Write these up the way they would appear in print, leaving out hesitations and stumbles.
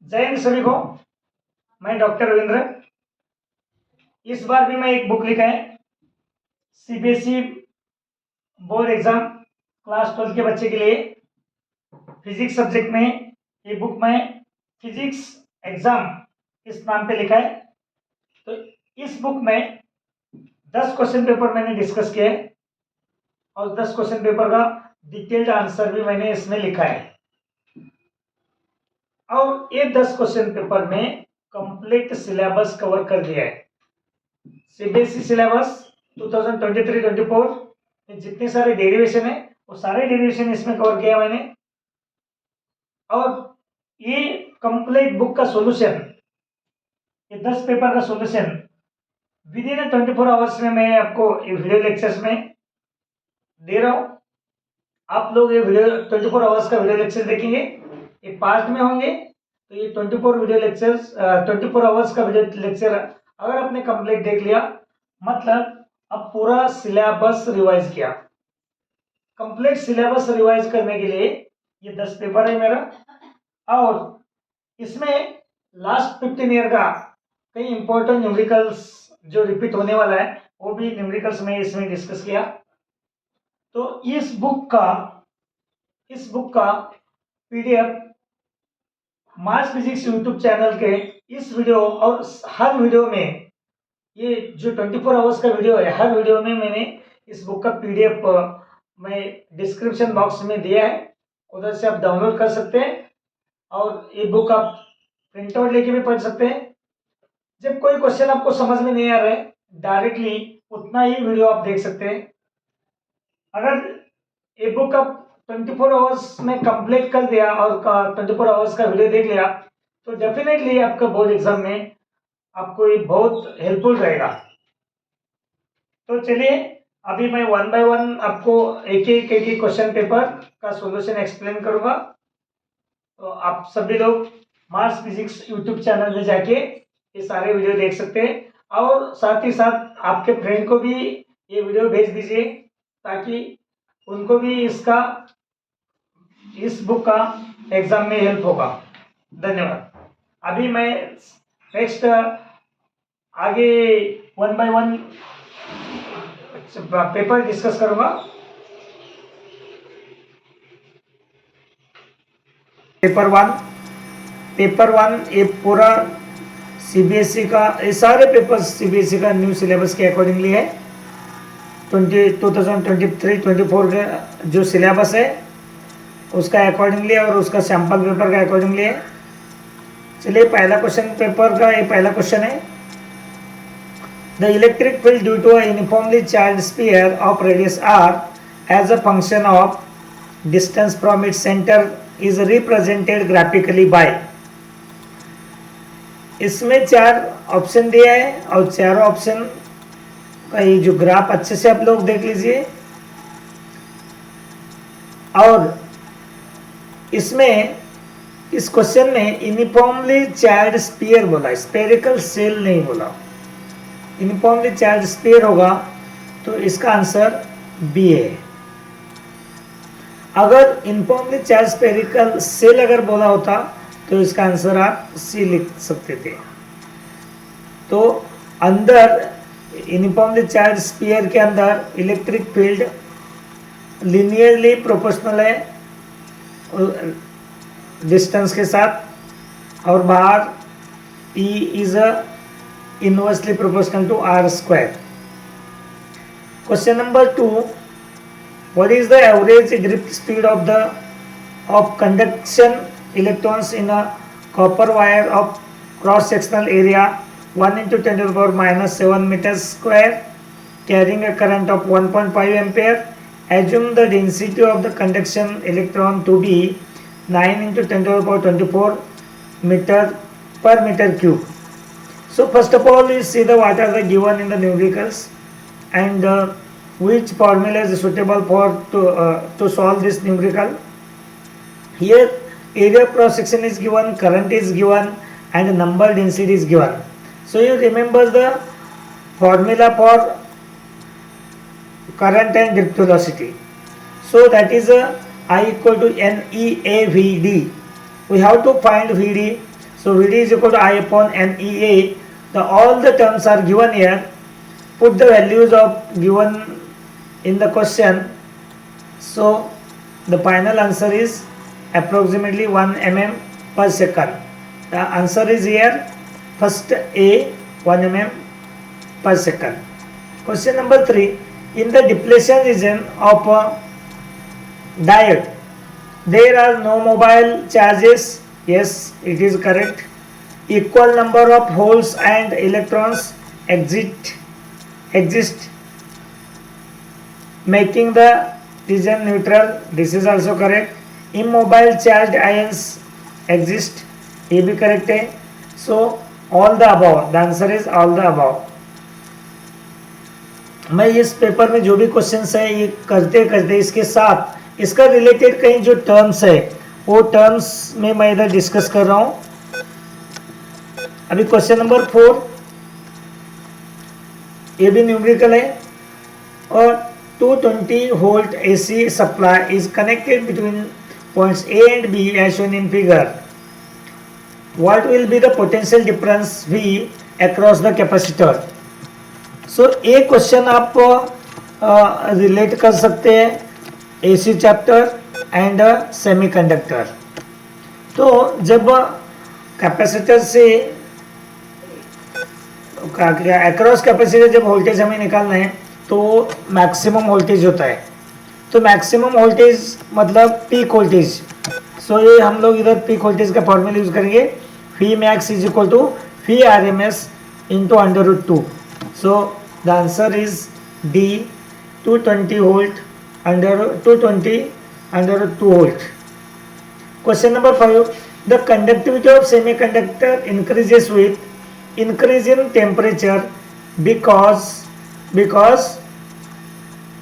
जय हिंद सभी को। मैं डॉक्टर रविंद्र। इस बार भी मैं एक बुक लिखा है, सीबीएसई बोर्ड एग्जाम क्लास 12 के बच्चे के लिए फिजिक्स सब्जेक्ट में। ये बुक मैं फिजिक्स एग्जाम इस नाम पे लिखा है। तो इस बुक में 10 क्वेश्चन पेपर मैंने डिस्कस किया है और 10 क्वेश्चन पेपर का डिटेल्ड आंसर भी मैंने इसमें लिखा है। और ये 10 क्वेश्चन पेपर में कंप्लीट सिलेबस कवर कर दिया है। सीबीएसई सिलेबस 2023-24 में जितने सारे डेरिवेशन है वो सारे डेरिवेशन इसमें कवर किया मैंने। और ये कंप्लीट बुक का सॉल्यूशन, ये 10 पेपर का सॉल्यूशन विद इन 24 आवर्स में मैं आपको ये वीडियो लेक्चर्स में दे रहा हूँ। आप लोग ये वीडियो 24 आवर्स का वीडियो लेक्चर देखेंगे, ये पार्ट में होंगे। तो ये 24 वीडियो लेक्चर्स 24 आवर्स का वीडियो लेक्चर अगर आपने कंप्लीट देख लिया, मतलब अब पूरा सिलेबस रिवाइज किया। कंप्लीट सिलेबस रिवाइज करने के लिए ये 10 पेपर है मेरा। और इसमें लास्ट 15 ईयर का कई इंपॉर्टेंट न्यूमेरिकल्स जो रिपीट होने वाला है वो भी न्यूमेरिकल्स में इसमें डिस्कस किया। तो इस बुक का पीडीएफ मास फिजिक्स यूट्यूब चैनल के इस वीडियो और हर वीडियो में, ये जो 24 आवर्स का वीडियो है, हर वीडियो में मैंने इस बुक का पीडीएफ मैं डिस्क्रिप्शन बॉक्स में दिया है, उधर से आप डाउनलोड कर सकते हैं। और ये बुक आप प्रिंट आउट लेके भी पढ़ सकते हैं। जब कोई क्वेश्चन आपको समझ में नहीं आ रहा है, डायरेक्टली उतना ही वीडियो आप देख सकते हैं। अगर ये बुक आप 24 आवर्स में कंप्लीट कर दिया और 24 आवर्स का वीडियो देख लिया तो डेफिनेटली आपका बोर्ड एग्जाम में आपको ये बहुत हेल्पफुल रहेगा। तो चलिए अभी मैं वन बाय वन आपको एक एक क्वेश्चन पेपर का सॉल्यूशन एक्सप्लेन करूंगा। तो आप सभी लोग मार्स फिजिक्स यूट्यूब चैनल में जाके ये सारे वीडियो देख सकते हैं और साथ ही साथ आपके फ्रेंड को भी ये वीडियो भेज दीजिए ताकि उनको भी इस बुक का एग्जाम में हेल्प होगा। धन्यवाद। अभी मैं नेक्स्ट आगे one by one paper discuss करूंगा। पेपर वन ये पूरा सीबीएसई का, ये सारे पेपर सीबीएसई का न्यू सिलेबस के अकॉर्डिंगली है। 2023-24 का जो सिलेबस है उसका अकॉर्डिंगली और उसका सैंपल पेपर का अकॉर्डिंगली है। चलिए पहला क्वेश्चन पेपर का ये पहला क्वेश्चन है। The electric field due to a uniformly charged sphere of radius r as a function of distance from its center is represented graphically by। इसमें 4 ऑप्शन दिया है और चारों ऑप्शन का ये जो ग्राफ अच्छे से आप लोग देख लीजिए। और इसमें इस क्वेश्चन में यूनिफॉर्मली चार्ज स्फीयर बोला, स्फेरिकल सेल नहीं बोला। यूनिफॉर्मली चार्ज स्फीयर होगा तो इसका आंसर बी है। अगर यूनिफॉर्मली चार्ज स्फेरिकल सेल अगर बोला होता तो इसका आंसर आप सी लिख सकते थे। तो अंदर यूनिफॉर्मली चार्ज स्फीयर के अंदर इलेक्ट्रिक फील्ड लिनियरली प्रोपोर्शनल है डिस्टेंस के साथ और बाहर E is inversely proportional to r square. Question number 2, what is the average grip speed of conduction electrons in a copper wire of cross sectional area 1 into 10 to the power minus 7 meters square carrying a current of 1.5 ampere? Assume the density of the conduction electron to be 9 into 10 to the power 24 meter per meter cube. So first of all, we see what are the given in the numericals and which formula is suitable for to solve this numerical. Here area of cross section is given, current is given and number density is given. So you remember the formula for current and drift velocity. So that is I equal to NEAVD. We have to find VD. So VD is equal to I upon NEA. All the terms are given here. Put the values of given in the question. So the final answer is approximately 1 mm per second. The answer is here. First A, 1 mm per second. Question number 3. In the depletion region of a diode, there are no mobile charges. Yes, it is correct. Equal number of holes and electrons exist, making the region neutral. This is also correct. Immobile charged ions exist. ये भी correct है. So all the above. The answer is all the above. मैं इस paper में जो भी questions है ये करते करते इसके साथ इसका रिलेटेड कहीं जो टर्म्स है वो टर्म्स में मैं इधर डिस्कस कर रहा हूं. अभी क्वेश्चन नंबर 4 ये भी न्यूमेरिकल है और 220 volt AC supply is connected between points A and B as shown in figure. What will be the potential difference V across the capacitor? So ये क्वेश्चन आप रिलेट कर सकते हैं AC चैप्टर एंड सेमीकंडक्टर. तो जब capacitor से across capacitor जब voltage हमें निकालना है तो मैक्सिमम वोल्टेज होता है. तो मैक्सिमम वोल्टेज मतलब पीक वोल्टेज. सो ये हम लोग इधर पीक वोल्टेज का फॉर्मूला यूज करेंगे. V max is equal to V RMS into under root 2. So the answer is D, 220 volt under 220 under root 2 volt. Question number 5. The conductivity of semiconductor increases with increase in temperature because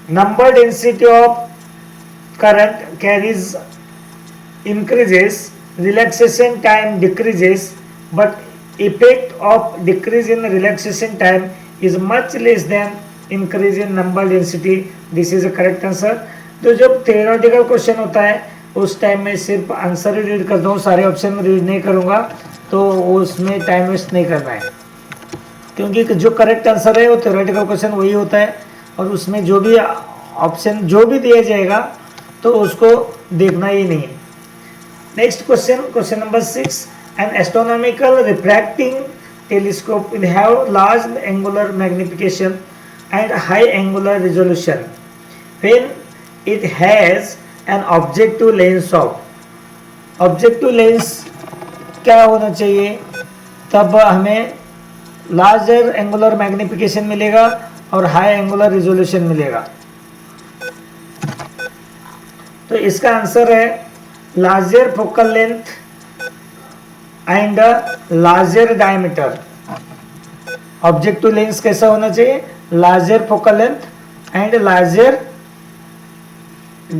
number density of current carries increases, relaxation time decreases, but effect of decrease in relaxation time is much less than increase in number density. This is a correct answer. तो जब theoretical question होता है उस time में सिर्फ answer ही read करता हूँ, सारे ऑप्शन रीड नहीं करूँगा, तो उसमें टाइम वेस्ट नहीं करना है क्योंकि जो करेक्ट आंसर है वो theoretical क्वेश्चन वही होता है और उसमें जो भी ऑप्शन जो भी दिया जाएगा तो उसको देखना ही नहीं है. Next question, question number 6. An astronomical refracting telescope will have large angular magnification and high angular resolution when it has an objective lens of. Objective lens क्या होना चाहिए? तब हमें larger angular magnification मिलेगा और high angular resolution मिलेगा. तो इसका आंसर है larger focal length and larger diameter. Objective lens कैसा होना चाहिए? larger focal length and larger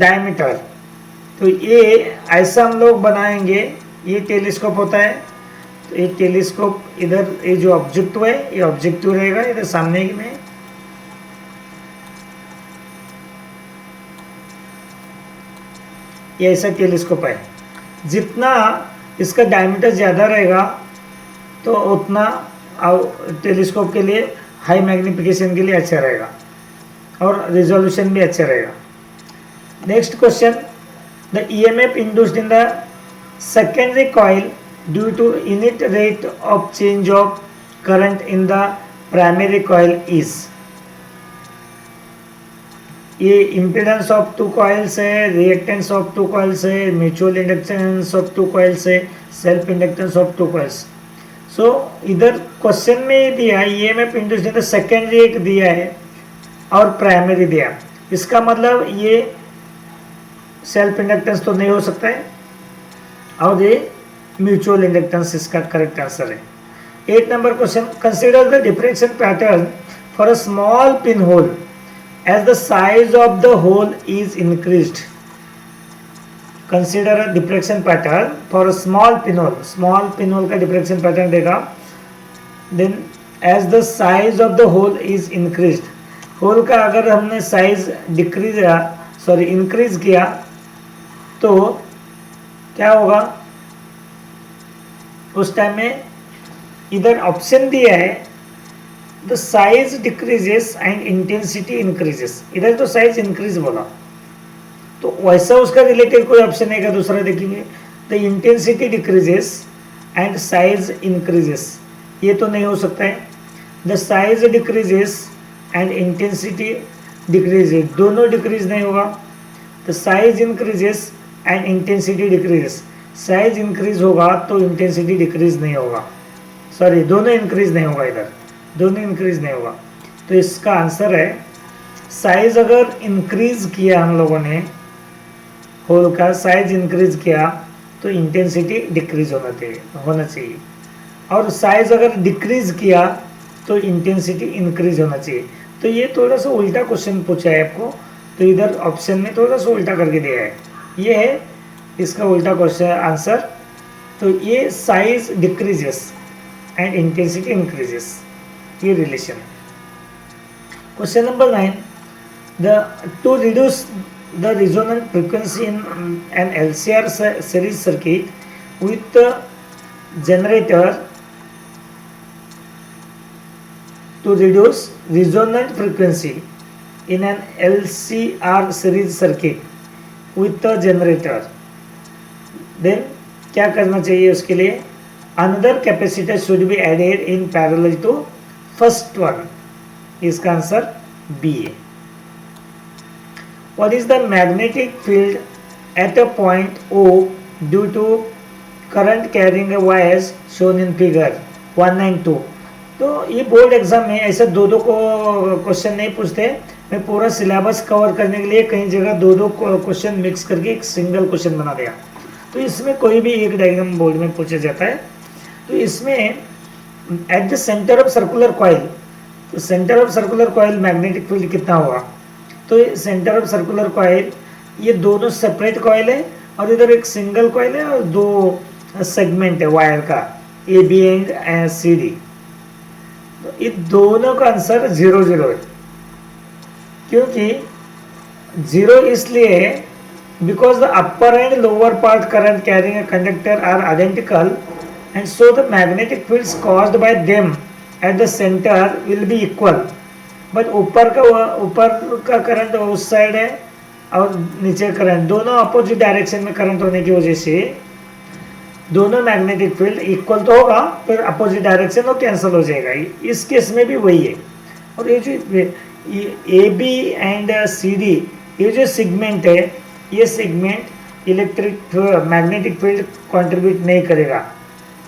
diameter. तो ये ऐसा हम लोग बनाएंगे. ये टेलीस्कोप होता है तो ये टेलीस्कोप इधर ये जो ऑब्जेक्टिव है ये ऑब्जेक्टिव रहेगा इधर सामने में. ये ऐसा टेलीस्कोप है. जितना इसका डायमीटर ज़्यादा रहेगा तो उतना टेलीस्कोप के लिए हाई मैग्निफिकेशन के लिए अच्छा रहेगा और रिजोल्यूशन भी अच्छा रहेगा. Next question. The EMF induced in the secondary coil due to unit rate of change of current in the primary coil is. ये इम्पीडेंस ऑफ टू कॉइल्स है, रिएक्टेंस ऑफ टू कॉइल्स है, mutual inductance of two coils है, self inductance of two coils. So इधर question में दिया है EMF induced in the secondary एक दिया है और प्राइमरी दिया. इसका मतलब ये सेल्फ इंडक्टेंस तो नहीं हो सकता है और ये म्यूचुअल इंडक्टेंस इसका करेक्ट आंसर है. 8 number question. Consider the diffraction pattern for a small pin hole as the size of the hole is increased. Consider a diffraction pattern for a small pinhole. Small pinhole का diffraction pattern देगा. Then as the size of the hole is increased. Hole का अगर हमने size increase किया तो क्या होगा? उस टाइम में इधर ऑप्शन दिया है the size decreases and intensity increases, इधर तो साइज इंक्रीज बोला, तो वैसा उसका रिलेटेड कोई ऑप्शन है क्या दूसरा देखेंगे, the intensity decreases and size increases, ये तो नहीं हो सकता है। The size decreases and intensity decreases, दोनों डिक्रीज नहीं होगा। The size increases and intensity decreases, size increase होगा तो इंटेंसिटी डिक्रीज नहीं होगा, सॉरी दोनों इंक्रीज नहीं होगा, इधर दोनों इंक्रीज नहीं होगा। तो इसका आंसर है साइज अगर इंक्रीज किया हम लोगों ने, होल का साइज इंक्रीज किया तो इंटेंसिटी डिक्रीज होना चाहिए, और साइज अगर डिक्रीज किया तो इंटेंसिटी इंक्रीज होना चाहिए। तो ये थोड़ा सा उल्टा क्वेश्चन पूछा है आपको, तो इधर ऑप्शन में थोड़ा सा उल्टा करके दिया है, ये है इसका उल्टा क्वेश्चन आंसर। तो ये size decreases and intensity increases, ये relation. Question number 9, to reduce the resonant frequency in an LCR series circuit with the generator, to reduce resonant frequency in an LCR series circuit with the generator, then क्या करना चाहिए उसके लिए, another capacitor should be added in parallel to first one, इसका answer B है। What is the magnetic field at a point O due to current carrying a wires shown in figure 1 and 2? तो ये board exam में ऐसे दो को question नहीं पूछते, मैं पूरा सिलेबस कवर करने के लिए कई जगह दो क्वेश्चन मिक्स करके एक सिंगल क्वेश्चन बना दिया। तो इसमें कोई भी एक डायग्राम बोर्ड में पूछा जाता है। तो इसमें at the centre of circular coil, तो centre of circular coil magnetic field कितना होगा, तो सेंटर ऑफ सर्कुलर कॉइल, ये दोनों सेपरेट कॉइल है और इधर एक सिंगल कॉइल है और दो सेगमेंट है वायर का, A B and C D. तो ये दोनों का आंसर 0 0 है, क्योंकि 0 इसलिए because the upper and lower part current carrying a conductor are identical and so the magnetic fields caused by them at the centre will be equal. But ऊपर का current उस साइड है और नीचे करंट दोनों अपोजिट डायरेक्शन में current होने की वजह से दोनों मैग्नेटिक फील्ड इक्वल तो होगा, फिर अपोजिट डायरेक्शन तो कैंसिल हो जाएगा। इस केस में भी वही है। और ये जो A B and C D, ये जो सेगमेंट है, ये segment electric magnetic field contribute नहीं करेगा,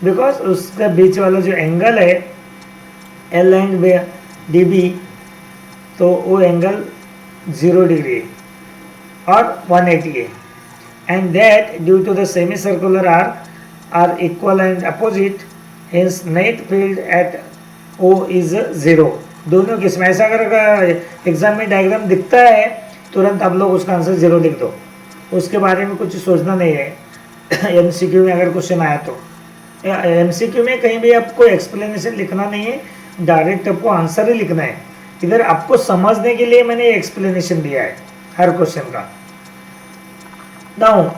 बिकॉज उसका बीच वाला जो एंगल है एल एंड डी बी, तो वो एंगल 0 डिग्री है और 180 है, and that due to the semi circular are equal and opposite, hence net field at O is 0। दोनों केस में ऐसा अगर एग्जाम में डायग्राम दिखता है तुरंत आप लोग उसका आंसर 0 लिख दो, उसके बारे में कुछ सोचना नहीं है। एमसीक्यू में अगर क्वेश्चन आया तो, एमसीक्यू में कहीं भी आपको एक्सप्लेनेशन लिखना नहीं है, डायरेक्ट आपको आंसर ही लिखना है। इधर आपको समझने के लिए मैंने एक्सप्लेनेशन दिया है हर क्वेश्चन का। Now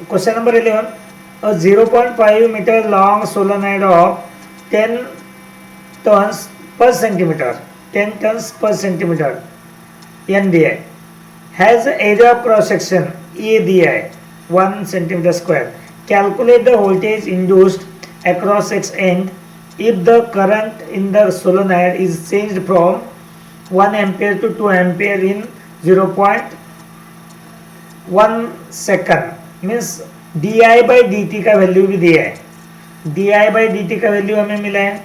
question number 11, a 0.5 meter long solenoid of 10 tons per centimeter, 10 tons per centimeter NDI has an area of cross section ADI 1 centimeter square. Calculate the voltage induced across its end if the current in the solenoid is changed from 1 ampere to 2 ampere in 0.1 second. Means D I by D T का value भी दिया है, D I by D T का value हमें मिला है,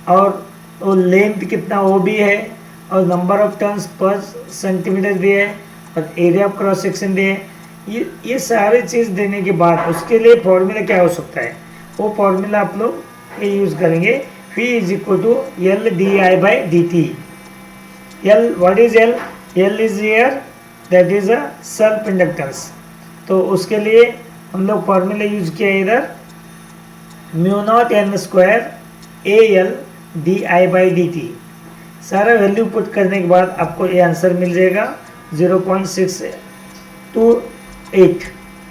और वो लेंथ कितना वो भी है, और number of turns per centimetre दिए है, और एरिया ऑफ क्रॉस सेक्शन दिए है। ये सारी चीज़ देने के बाद उसके लिए फॉर्मूला क्या हो सकता है, वो फॉर्मूला आप लोग ये यूज़ करेंगे, P is equal to L D I by D T. L what is L? L is here, that is a self inductance. तो उसके लिए हम लोग फॉर्मूला यूज किया इधर, mu naught N square A L D I by D T. सारा value put करने के बाद आपको ये आंसर मिल जाएगा 0.628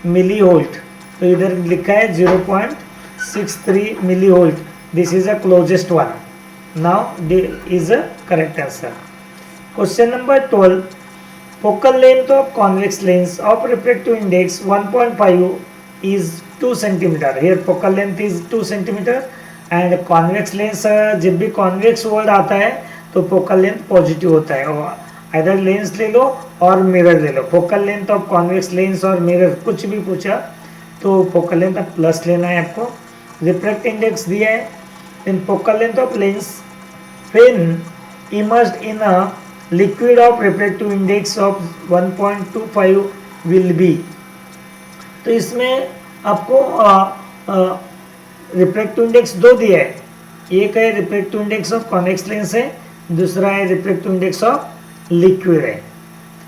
मिली वोल्ट। तो इधर लिखा है 0.63 millivolt. This is a closest one. Now this is a correct answer. Question number 12. Focal length of convex lens of refractive index 1.5 is 2 centimeter. Here focal length is 2 centimeter and convex lens जब भी convex word आता है तो focal length positive होता है. और इधर lens ले लो और मिरर ले लो. Focal length of convex lens और मिरर कुछ भी पूछा तो फोकल लेंथ ऑफ प्लस लेना है आपको. रिफ्रैक्ट इंडेक्स दिया है. Then focal length of lens when immersed in a liquid of refractive index of 1.25 will be. तो इसमें आपको रिफ्रैक्टिव इंडेक्स दो दिया है. एक है refractive index of convex lens है, दूसरा है रिफ्रैक्टिव इंडेक्स ऑफ लिक्विड है.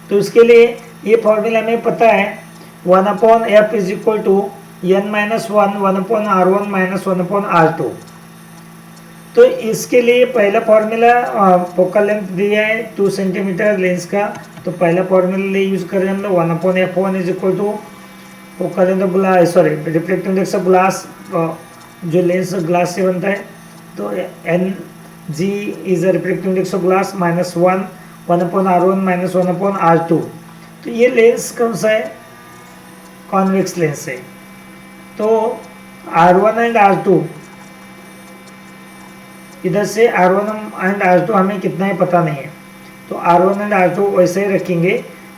तो इसके लिए ये फॉर्मूला हमें पता है 1/f is equal to n minus 1/r1 minus 1/r2. तो इसके लिए पहला फॉर्मूला फोकल लेंथ दिया है 2 सेंटीमीटर लेंस का. तो पहला फॉर्मूला यूज करें हम लोग 1/f1 is equal to focal length of glass, sorry refractive index of glass, जो लेंस ग्लास से बनता है. तो N G is a refractive index of glass minus 1/r1 minus 1/r2. तो ये लेंस कौन सा है? कॉन्वेक्स लेंस है. तो R1 एंड R2 इधर से R1 एंड R2 हमें कितना है पता नहीं है. तो R1 एंड R2 वैसे ही रखेंगे.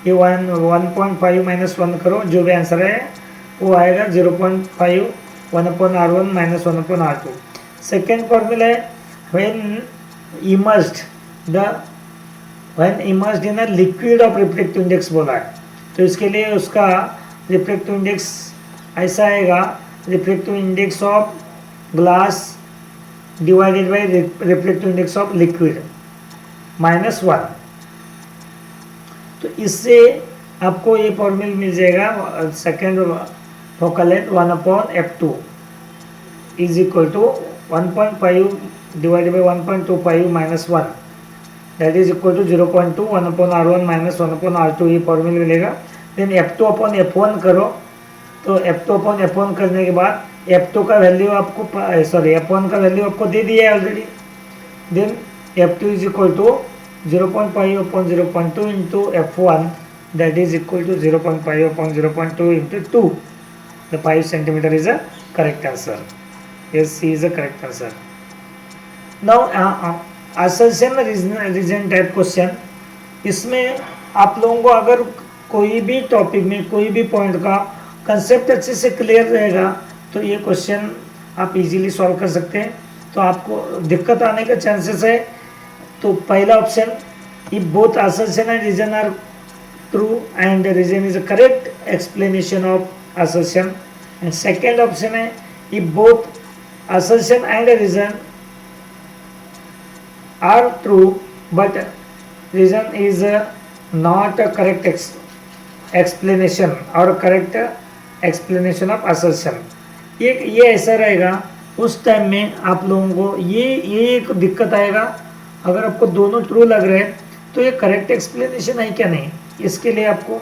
ये 1.5 माइनस 1 करो, जो भी आंसर है वो आएगा 0.5 1/R1 minus 1/R2. Second formula है when immersed in a liquid of refractive index बोला है. तो इसके लिए उसका रिफ्रैक्टिव इंडेक्स ऐसा आएगा, refractive index of glass divided by refractive index of liquid -1. तो इससे आपको ये फॉर्मूला मिल जाएगा. Second focal length 1/f2 is equal to 1.5 divided by 1.25 minus 1, that is equal to 0.2 1/r1 minus 1/r2. ये फॉर्मूला मिलेगा. देन f2/f1 करो. तो f2/f1 करने के बाद f2 का वैल्यू आपको सॉरी f1 का वैल्यू आपको दे दिया है already. Then f2 is equal to 0.5/0.2 into f1, that is equal to 0.5/0.2 into 2. The 5 centimetre is a correct answer. yes C is a correct answer. now assertion reason type question. इसमें आप लोगों को अगर कोई भी टॉपिक में कोई भी पॉइंट का कंसेप्ट अच्छे से क्लियर रहेगा तो ये क्वेश्चन आप इजीली सॉल्व कर सकते हैं. तो आपको दिक्कत आने का चांसेस है. तो पहला option, if both assertion and reason are true and the reason is a correct explanation of assertion. and second option है, if both assertion and reason are true but reason is not a correct explanation or correct explanation of assertion. ये ऐसा रहेगा. उस time में आप लोगों को ये एक दिक्कत आएगा. अगर आपको दोनों ट्रू लग रहे हैं तो ये करेक्ट एक्सप्लेनेशन है क्या नहीं, इसके लिए आपको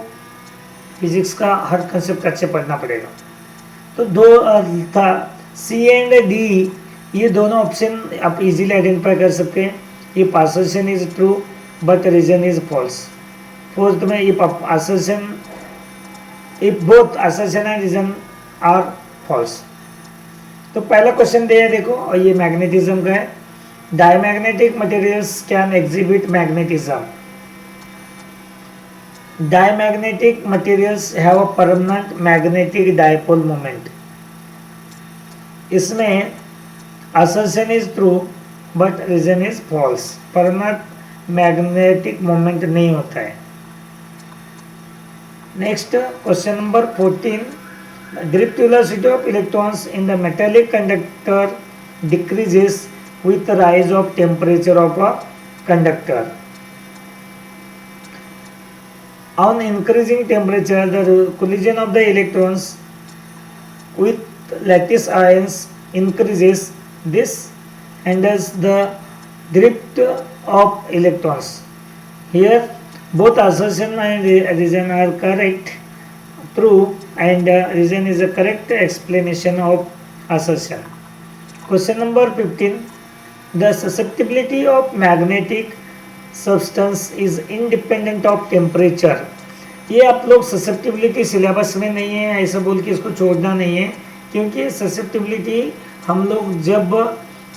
फिजिक्स का हर कंसेप्ट अच्छे पढ़ना पड़ेगा. तो दो था सी एंड डी, ये दोनों ऑप्शन आप इजीली आइडेंटिफाई कर सकते हैं. If assertion is true but reason is false. Fourth में if both assertion and reason are false. तो पहला क्वेश्चन दिया देखो, और ये मैग्नेटिज्म का है. Diamagnetic materials can exhibit magnetism. Diamagnetic materials have a permanent magnetic dipole moment. इसमें assertion is true but reason is false. permanent magnetic moment नहीं होता है. Next question number 14. Drift velocity of electrons in the metallic conductor decreases with the rise of temperature of a conductor. On increasing temperature, the collision of the electrons with lattice ions increases. This hinders the drift of electrons. Here, both assertion and reason are correct, true, and reason is a correct explanation of assertion. Question number 15. The susceptibility of magnetic substance is independent of temperature. ये आप लोग susceptibility syllabus में नहीं है ऐसा बोल के इसको छोड़ना नहीं है, क्योंकि ससेप्टिबिलिटी हम लोग जब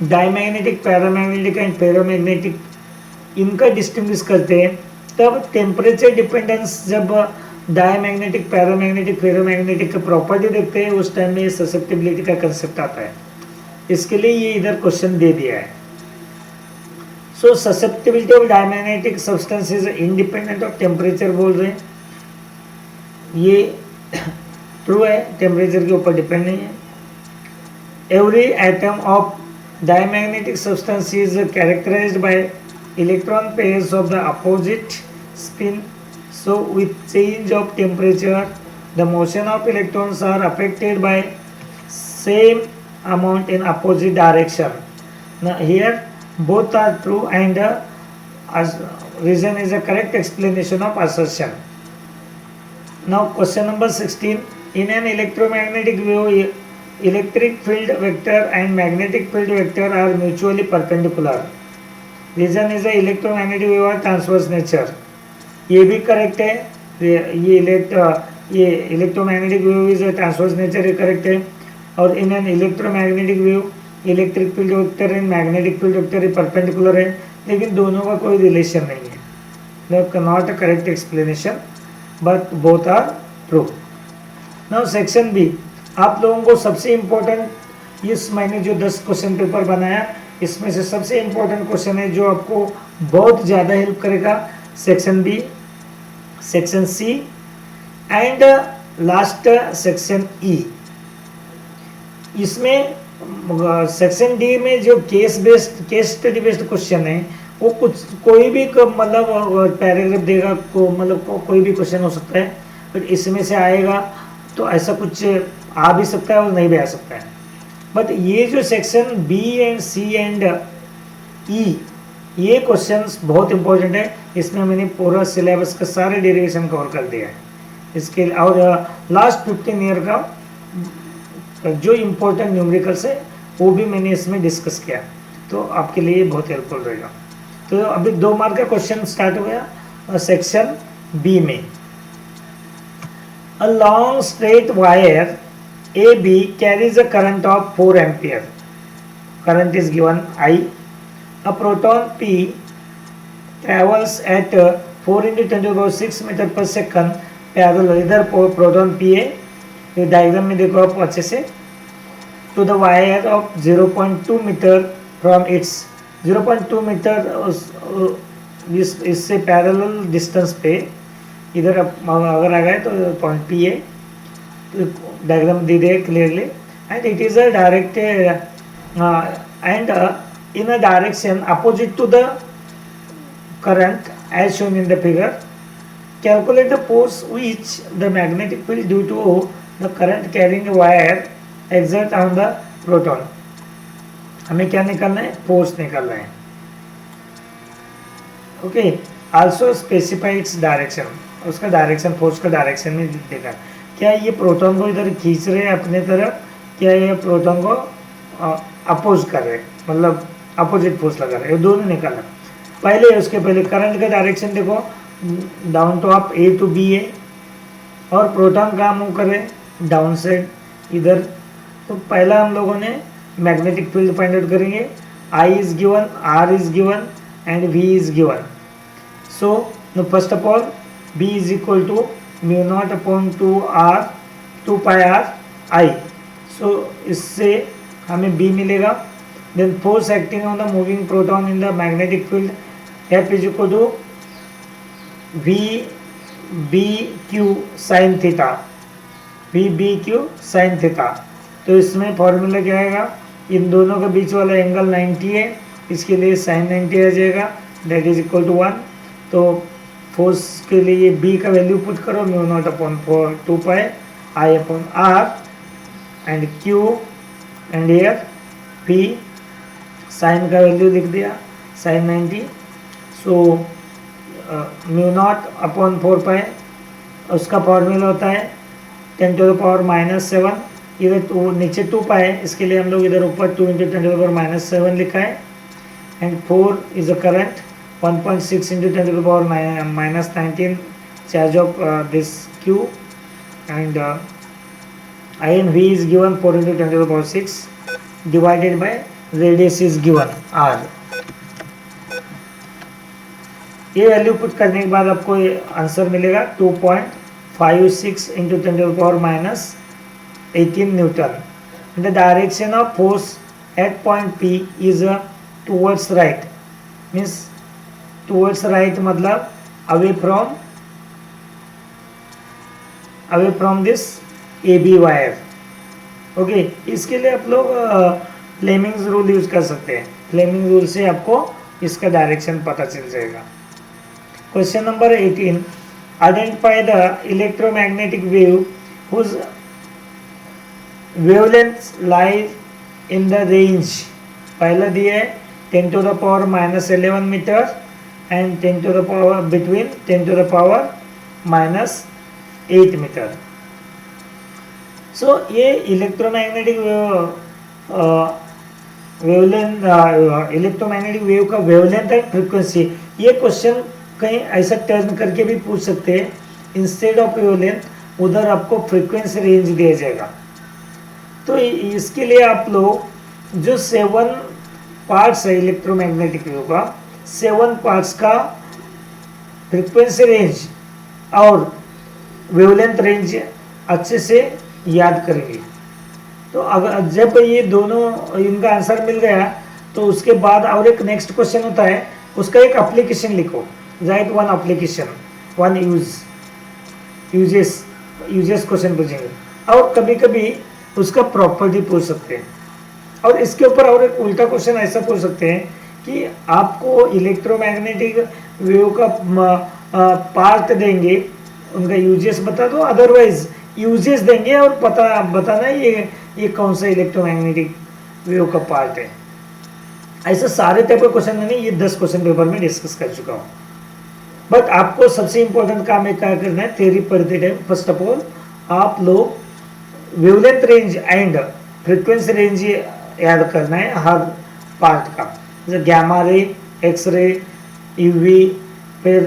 डायमैग्नेटिक, पैरामैग्नेटिक एंड फेरोमैग्नेटिक इनका डिस्टिंग्विश करते हैं, तब टेम्परेचर डिपेंडेंस जब डायमैग्नेटिक, पैरामैग्नेटिक, फेरोमैग्नेटिक का प्रॉपर्टी देखते हैं उस टाइम में ससेप्टिबिलिटी का कंसेप्ट आता है। इसके लिए ये इधर क्वेश्चन दे दिया है। So susceptibility of diamagnetic substance is independent of temperature बोल रहे हैं, ये ट्रू है, टेम्परेचर के ऊपर डिपेंड नहीं है। Every atom of diamagnetic substance is characterised by electron pairs of the opposite spin, so with change of temperature the motion of electrons are affected by same amount in opposite direction. Now here both are true and as reason is a correct explanation of assertion. Now question number 16. In an electromagnetic wave, electric field vector and magnetic field vector are mutually perpendicular. Reason is a electromagnetic wave are transverse nature. ये भी correct है, ये electromagnetic wave is transverse nature, ये correct है। और in an electromagnetic wave electric field vector and magnetic field vector perpendicular है, लेकिन दोनों का कोई रिलेशन नहीं है। Not a correct explanation but both are true. Now section B, आप लोगों को सबसे इम्पोर्टेंट इस महीने जो 10 क्वेश्चन पेपर बनाया इसमें से सबसे इम्पोर्टेंट क्वेश्चन है जो आपको बहुत ज़्यादा हेल्प करेगा, section B, section C and last section E. इसमें सेक्शन डी में जो केस स्टडी बेस्ड क्वेश्चन है वो कुछ कोई भी मतलब पैराग्राफ देगा कोई भी क्वेश्चन हो सकता है, बट इसमें से आएगा तो ऐसा कुछ आ भी सकता है और नहीं भी आ सकता है। बट ये जो section B and C and E, ये क्वेश्चंस बहुत इंपॉर्टेंट है। इसमें मैंने पूरा सिलेबस का सारे डेरिवेशन कवर कर दिया है इसके, और लास्ट 15 ईयर का जो इम्पोर्टेंट न्यूमेरिकल्स है वो भी मैंने इसमें डिस्कस किया, तो आपके लिए बहुत हेल्पफुल रहेगा। तो अभी 2 मार्क का क्वेश्चन स्टार्ट हो गया सेक्शन बी में। A long straight wire AB carries a current of 4 ampere. Current is given I. A proton P travels at 4 × 10⁶ meter per second parallel. इधर प्रोटॉन P है, ये डायग्राम में देखो आप अच्छे से, to the wire of 0.2 meter from its 0.2 metre इससे parallel distance पे इधर अगर आ गए तो पॉइंट P है, तो डायग्राम दे दिया clearly, and it is a directed and in a direction opposite to the current as shown in the figure. Calculate the force which the magnetic field due to the current carrying a wire exert on the proton. हमें क्या निकालना है? Force निकालना है। Okay, also specify its direction, उसका direction, force का direction में देखा क्या ये प्रोटॉन को इधर खींच रहे हैं अपने तरफ, क्या ये प्रोटॉन को अपोज कर रहे हैं, मतलब अपोजिट फोर्स लगा रहे हैं, दोनों निकालना। पहले उसके पहले करंट का डायरेक्शन देखो, down to up A to B है, और प्रोटॉन कहाँ मूव कर रहे हैं? डाउन साइड इधर। तो पहला हम लोगों ने मैग्नेटिक फील्ड फाइंड आउट करेंगे। I is given, R is given and V is given. So first of all B is equal to μ0/2 πr I। So इससे हमें B मिलेगा। Then force acting on the moving proton in the magnetic field F is equal to VBQ sin theta, VBQ sin theta। तो इसमें formula क्या आएगा? इन दोनों के बीच वाला एंगल 90 है, इसके लिए sin 90 आ जाएगा, दैट इज इक्वल टू 1। तो फोर्स के लिए B का वैल्यू पुट करो, μ0/4 2 π I/r and Q and air P, sine का वैल्यू लिख दिया sin 90। सो μ0/4 π उसका फॉर्मूला होता है 10 to the power -7, इधर तो नीचे 2 पाए, इसके लिए हम लोग इधर ऊपर 2 × 10 to the power -7 लिखा है। And 4 is a current, 1.6 × 10 to the power -19 charge of this Q, and I and V is given 4 × 10 to the power 6 divided by radius is given R। ये वैल्यू पुट करने के बाद आपको ये answer मिलेगा 2.56 × 10 to the power -18 newton. The direction of force at point P is towards right, means towards right मतलब away from this AB wire. Okay, इसके लिए आप लोग फ्लेमिंग्स रूल यूज कर सकते हैं। फ्लेमिंग रूल से आपको इसका डायरेक्शन पता चल जाएगा। Question number 18, identify the electromagnetic wave whose wavelength lies in the range। पहला दिया है 10 to the power -11 metre and 10 to the power between 10 to the power -8 metre. So ये इलेक्ट्रोमैग्नेटिक वेवलेंथ इलेक्ट्रोमैग्नेटिक वेव का wavelength and frequency, ये question कहीं ऐसा turn करके भी पूछ सकते हैं। इंस्टेड ऑफ वेवलेंथ उधर आपको फ्रीक्वेंसी रेंज दिया जाएगा। तो इसके लिए आप लोग जो 7 पार्ट्स है इलेक्ट्रोमैग्नेटिक वेव का, 7 पार्ट्स का फ्रीक्वेंसी रेंज और वेवलेंथ रेंज अच्छे से याद करेंगे। तो अगर जब ये दोनों इनका आंसर मिल गया तो उसके बाद और एक नेक्स्ट क्वेश्चन होता है, उसका एक एप्लीकेशन लिखो। Right one application, one uses question पूछेंगे, और कभी कभी उसका प्रॉपर्टी पूछ सकते हैं। और इसके ऊपर और एक उल्टा क्वेश्चन ऐसा पूछ सकते हैं कि आपको इलेक्ट्रोमैग्नेटिक वेव का पार्ट देंगे, उनका यूजेस बता दो, अदरवाइज यूजेस देंगे और बताना ये कौन सा इलेक्ट्रोमैग्नेटिक वेव का पार्ट है। ऐसे सारे टाइप के क्वेश्चन मैंने ये 10 क्वेश्चन पेपर में डिस्कस कर चुका हूँ। बट आपको सबसे इंपॉर्टेंट काम है क्या करना है, थ्योरी पढ़ते टाइम फर्स्ट ऑफ ऑल आप लोग wavelength range and frequency range याद करना है हर पार्ट का, जैसे गैमा रे, एक्स रे, यूवी, फिर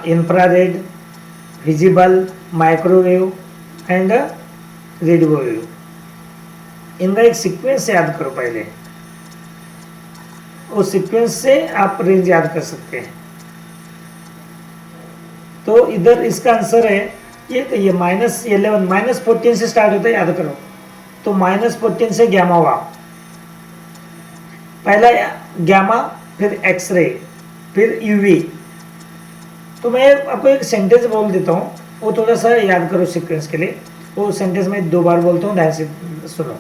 infrared, visible, microwave and radio wave. इनका एक सीक्वेंस याद करो पहले, उस सीक्वेंस से आप रेंज याद कर सकते हैं। तो इधर इसका आंसर है ये -11 -14 से स्टार्ट होता है, याद करो। तो -14 से गैमा हुआ, पहला गैमा, फिर एक्सरे, फिर यूवी। तो मैं आपको एक सेंटेंस बोल देता हूँ, वो थोड़ा सा याद करो सीक्वेंस के लिए। वो सेंटेंस में 2 बार बोलता हूँ, ध्यान से सुनो।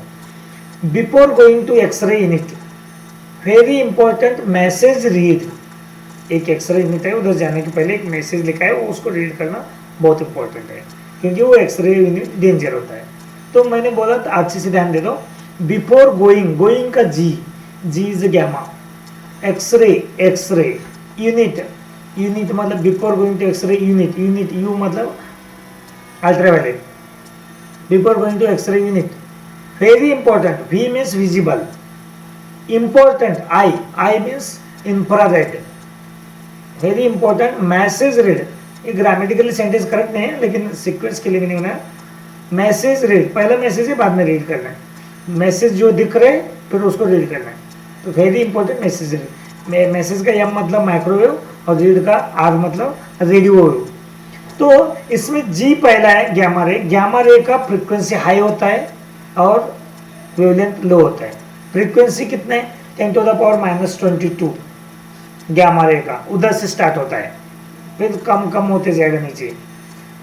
Before going to X-ray unit, very important message read. एक एक्सरे यूनिट है, उधर जाने के पहले एक मैसेज लिखा है, वो उसको रीड करना बहुत इंपॉर्टेंट है, क्योंकि वो एक्सरे यूनिट डेंजर होता है। तो मैंने बोला अच्छे से ध्यान दे दो। बिफोर गोइंग का G is gamma, X-ray unit मतलब before going to X-ray unit, U मतलब ultraviolet. Before going to X-ray unit, very important, V means visible, important I means infrared, very important message read. ये grammatically sentence correct नहीं है, लेकिन sequence के लिए भी नहीं होना है। मैसेज रीड, पहला मैसेज है, बाद में रीड करना है। मैसेज जो दिख रहे फिर उसको रीड करना है। तो very important message read. Message का एम मतलब माइक्रोवेव और रीड का आर मतलब रेडियो वेव। तो इसमें जी पहला है गैमा रे। गैमा रे का फ्रीक्वेंसी हाई होता है और वेवलेंथ लो होता है। फ्रीक्वेंसी कितने, 10 to the power -22 गैमा रे का, उधर से स्टार्ट होता है, फिर कम होते जाएगा नीचे।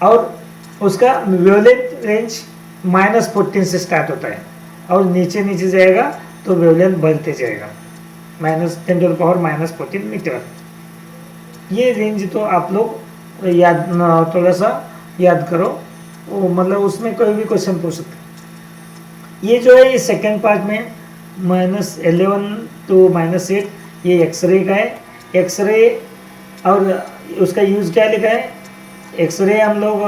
और उसका वेवलेंथ रेंज -14 से स्टार्ट होता है और नीचे जाएगा तो वेवलेंथ बढ़ते जाएगा, -10 to the power -14 मीटर। ये रेंज तो आप लोग याद थोड़ा सा याद करो, वो मतलब उसमें कोई भी क्वेश्चन पूछ सकते हैं। ये जो है ये सेकेंड पार्ट में -11 to -8 ये एक्सरे का है। एक्सरे और उसका यूज़ क्या लिखा है, एक्सरे हम लोग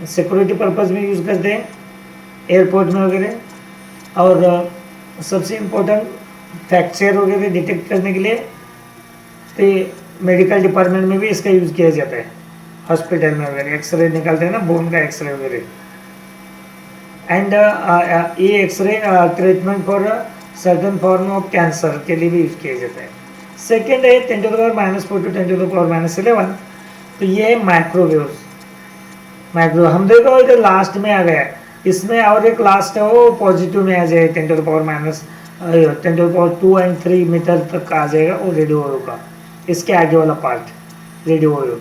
सिक्योरिटी पर्पज़ में यूज़ करते हैं एयरपोर्ट में वगैरह, और सबसे इम्पोर्टेंट फ्रैक्चर वगैरह डिटेक्ट करने के लिए तो मेडिकल डिपार्टमेंट में भी इसका यूज़ किया जाता है, हॉस्पिटल में वगैरह एक्सरे निकालते हैं ना, बोन का एक्सरे वगैरह। एंड ये X-ray treatment for certain form of cancer के लिए भी यूज़ किया जाता है। सेकेंड है 10⁻⁴ to 10⁻11, तो ये है माइक्रोवेव्स। माइक्रो हम देखो इधर लास्ट में आ गया, इसमें और एक लास्ट है वो पॉजिटिव में आ जाएगा, 10⁻2 एंड 3 मीटर तक आ जाएगा वो रेडियो वेव का, इसके आगे वाला part radio wave.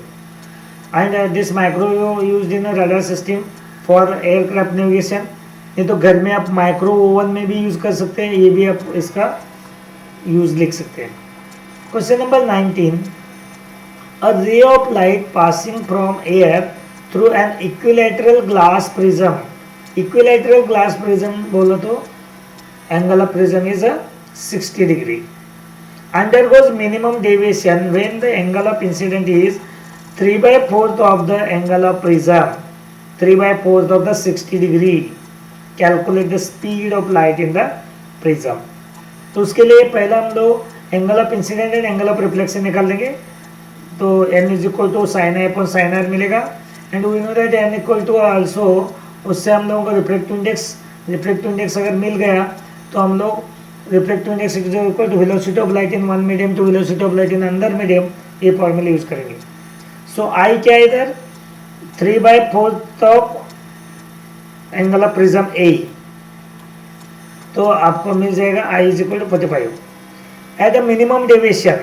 And this microwave used in radar system for aircraft navigation. ये तो घर में आप माइक्रो ओवन में भी यूज़ कर सकते हैं, ये भी आप इसका यूज़ लिख सकते हैं। Question number 19, a ray of light passing from air through an equilateral glass prism. Equilateral glass prism बोलो तो angle of prism is 60 degree, undergoes minimum deviation when the angle of incident is 3/4 of the angle of prism, 3/4 of the 60 degree. Calculate the speed of light in the prism. तो उसके लिए पहला हम लोग angle of incident and angle of reflection निकाल देंगे। तो n is equal to sine I upon sine R मिलेगा, and we know that n equal to also, उससे हम लोगों को रिफ्लेक्टिव इंडेक्स अगर मिल गया तो हम लोग reflective index is equal to velocity of light in one medium to velocity of light in another medium, ये फॉर्मूला यूज करेंगे। सो आई क्या है इधर 3/4 of angle of prism A, तो आपको मिल जाएगा I is equal to 45। At the minimum deviation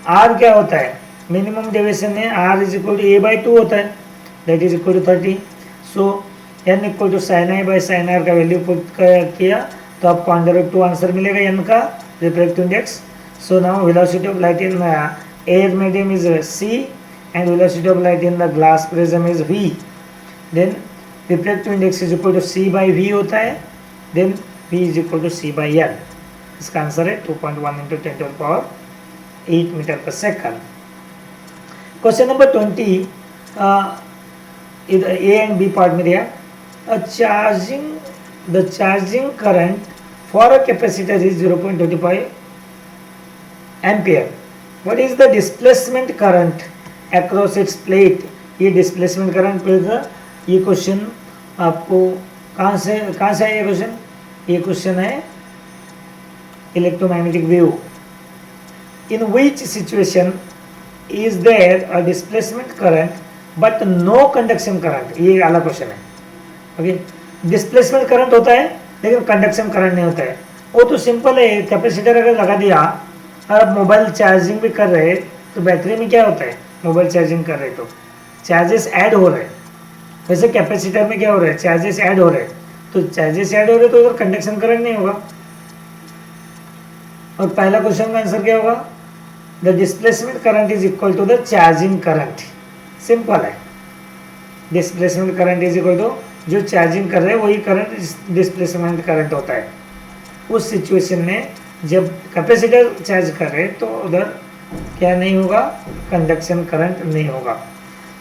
R क्या होता है, मिनिमम डेविएशन है R is equal to a/2 होता है, that is equal to 30। So n equal to sine I by sine R का वैल्यू पुट किया तो आपको अंडर√2 आंसर मिलेगा n का reflective index. So now velocity of light in air medium is c and velocity of light in the glass prism is v, then refractive index is equal to c by v होता है, then v is equal to c by n। इसका answer है 2.1 into 10⁻8 metre पर second. Question number 20, इधर A and B part में दिया, the charging current for a capacitor is 0.25 ampere, what is the displacement current across its plate. ये displacement current plate का ये question आपको कहाँ से है ये क्वेश्चन, ये क्वेश्चन है electromagnetic wave. In which situation is there a displacement current but no conduction current, ये वाला क्वेश्चन है। ओके, डिस्प्लेसमेंट करंट होता है लेकिन कंडक्शन करंट नहीं होता है। वो तो सिंपल है, कैपेसिटर अगर लगा दिया और आप मोबाइल चार्जिंग भी कर रहे तो बैटरी में क्या होता है, मोबाइल चार्जिंग कर रहे तो चार्जेस ऐड हो रहे हैं, वैसे कैपेसिटर में क्या हो रहा है, चार्जेस ऐड हो रहे हैं। तो चार्जेस ऐड हो रहे तो उधर कंडक्शन करंट नहीं होगा। और पहला क्वेश्चन का आंसर क्या होगा, the displacement current is equal to the charging current. Simple है, displacement current is equal to जो चार्जिंग कर रहे हैं वही करंट डिस्प्लेसमेंट करंट होता है। उस सिचुएशन में जब कैपेसिटर चार्ज कर रहे हैं तो उधर क्या नहीं होगा, कंडक्शन करंट नहीं होगा।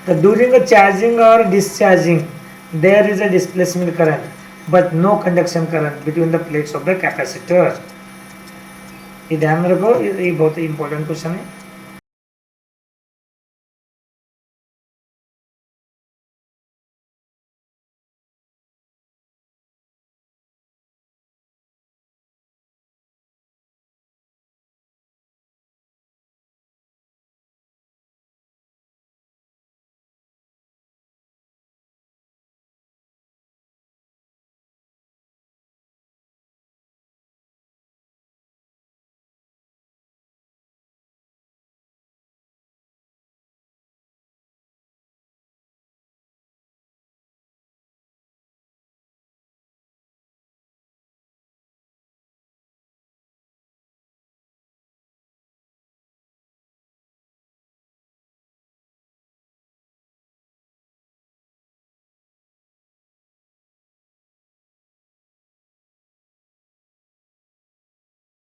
तो ड्यूरिंग द चार्जिंग और discharging there is a displacement current but no conduction current between the plates of the capacitor. ये ध्यान रखो, ये बहुत ही इंपॉर्टेंट क्वेश्चन है।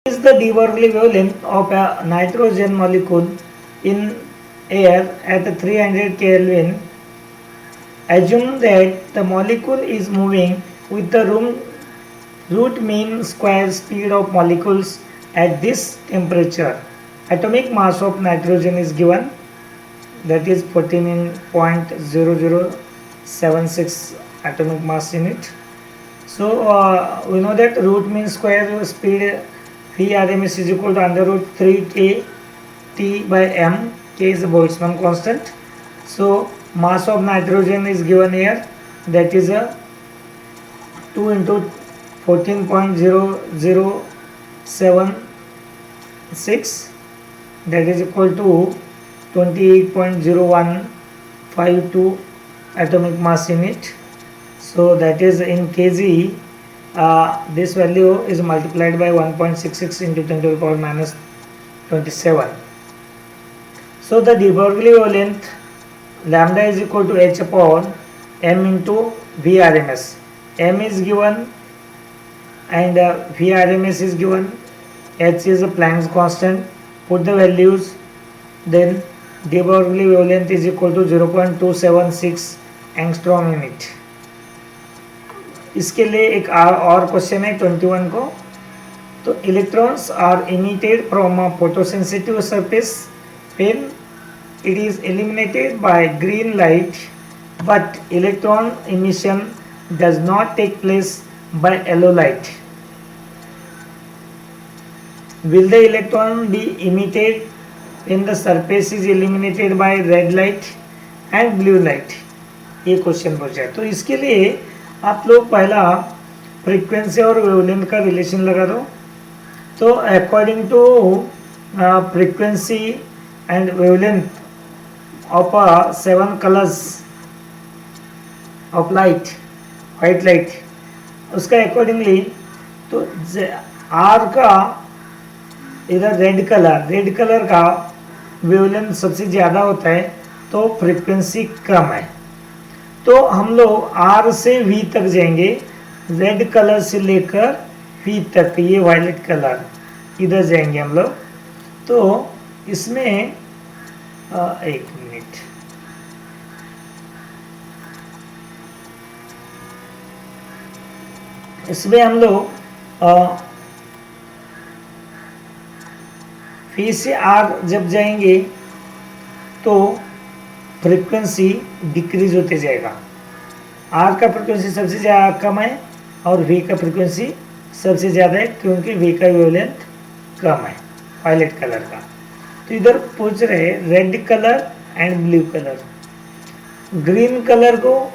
Is the de Broglie wavelength of a nitrogen molecule in air at 300 Kelvin assume that the molecule is moving with the root mean square speed of molecules at this temperature. Atomic mass of nitrogen is given, that is 14.0076 atomic mass in it. So we know that root mean square speed Vrms is equal to under root 3k T by m. K is the Boltzmann constant. So mass of nitrogen is given here, that is a 2 into 14.0076, that is equal to 28.0152 atomic mass in it. So that is in kg. This value is multiplied by 1.66 into 10 to the power minus 27. So the de Broglie wavelength lambda is equal to h upon m into Vrms. M is given and Vrms is given. H is a Planck's constant. Put the values, then de Broglie wavelength is equal to 0.276 angstrom in it. इसके लिए एक और question है 21 को. तो electrons are emitted from a photosensitive surface when it is illuminated by green light, but electron emission does not take place by yellow light. Will the electron be emitted when the surface is illuminated by red light and blue light? ये question पूछा है. तो इसके लिए आप लोग पहला frequency और वेवलेंथ का रिलेशन लगा दो. तो according to frequency and wavelength of 7 colors of light, white light, उसका accordingly तो R का इधर रेड कलर का वेवलेंथ सबसे ज़्यादा होता है, तो फ्रीक्वेंसी कम है. तो हम लोग R से V तक जाएंगे, रेड कलर से लेकर V तक, ये वायलेट कलर इधर जाएंगे हम लोग. तो इसमें एक मिनट, इसमें हम लोग फिर से आर जब जाएंगे तो फ्रीक्वेंसी डिक्रीज होते जाएगा. आर का फ्रीक्वेंसी सबसे ज़्यादा कम है और वी का फ्रीक्वेंसी सबसे ज़्यादा है, क्योंकि वी का वेवलेंथ कम है वायलेट कलर का. तो इधर पूछ रहे red colour and blue colour. Green colour को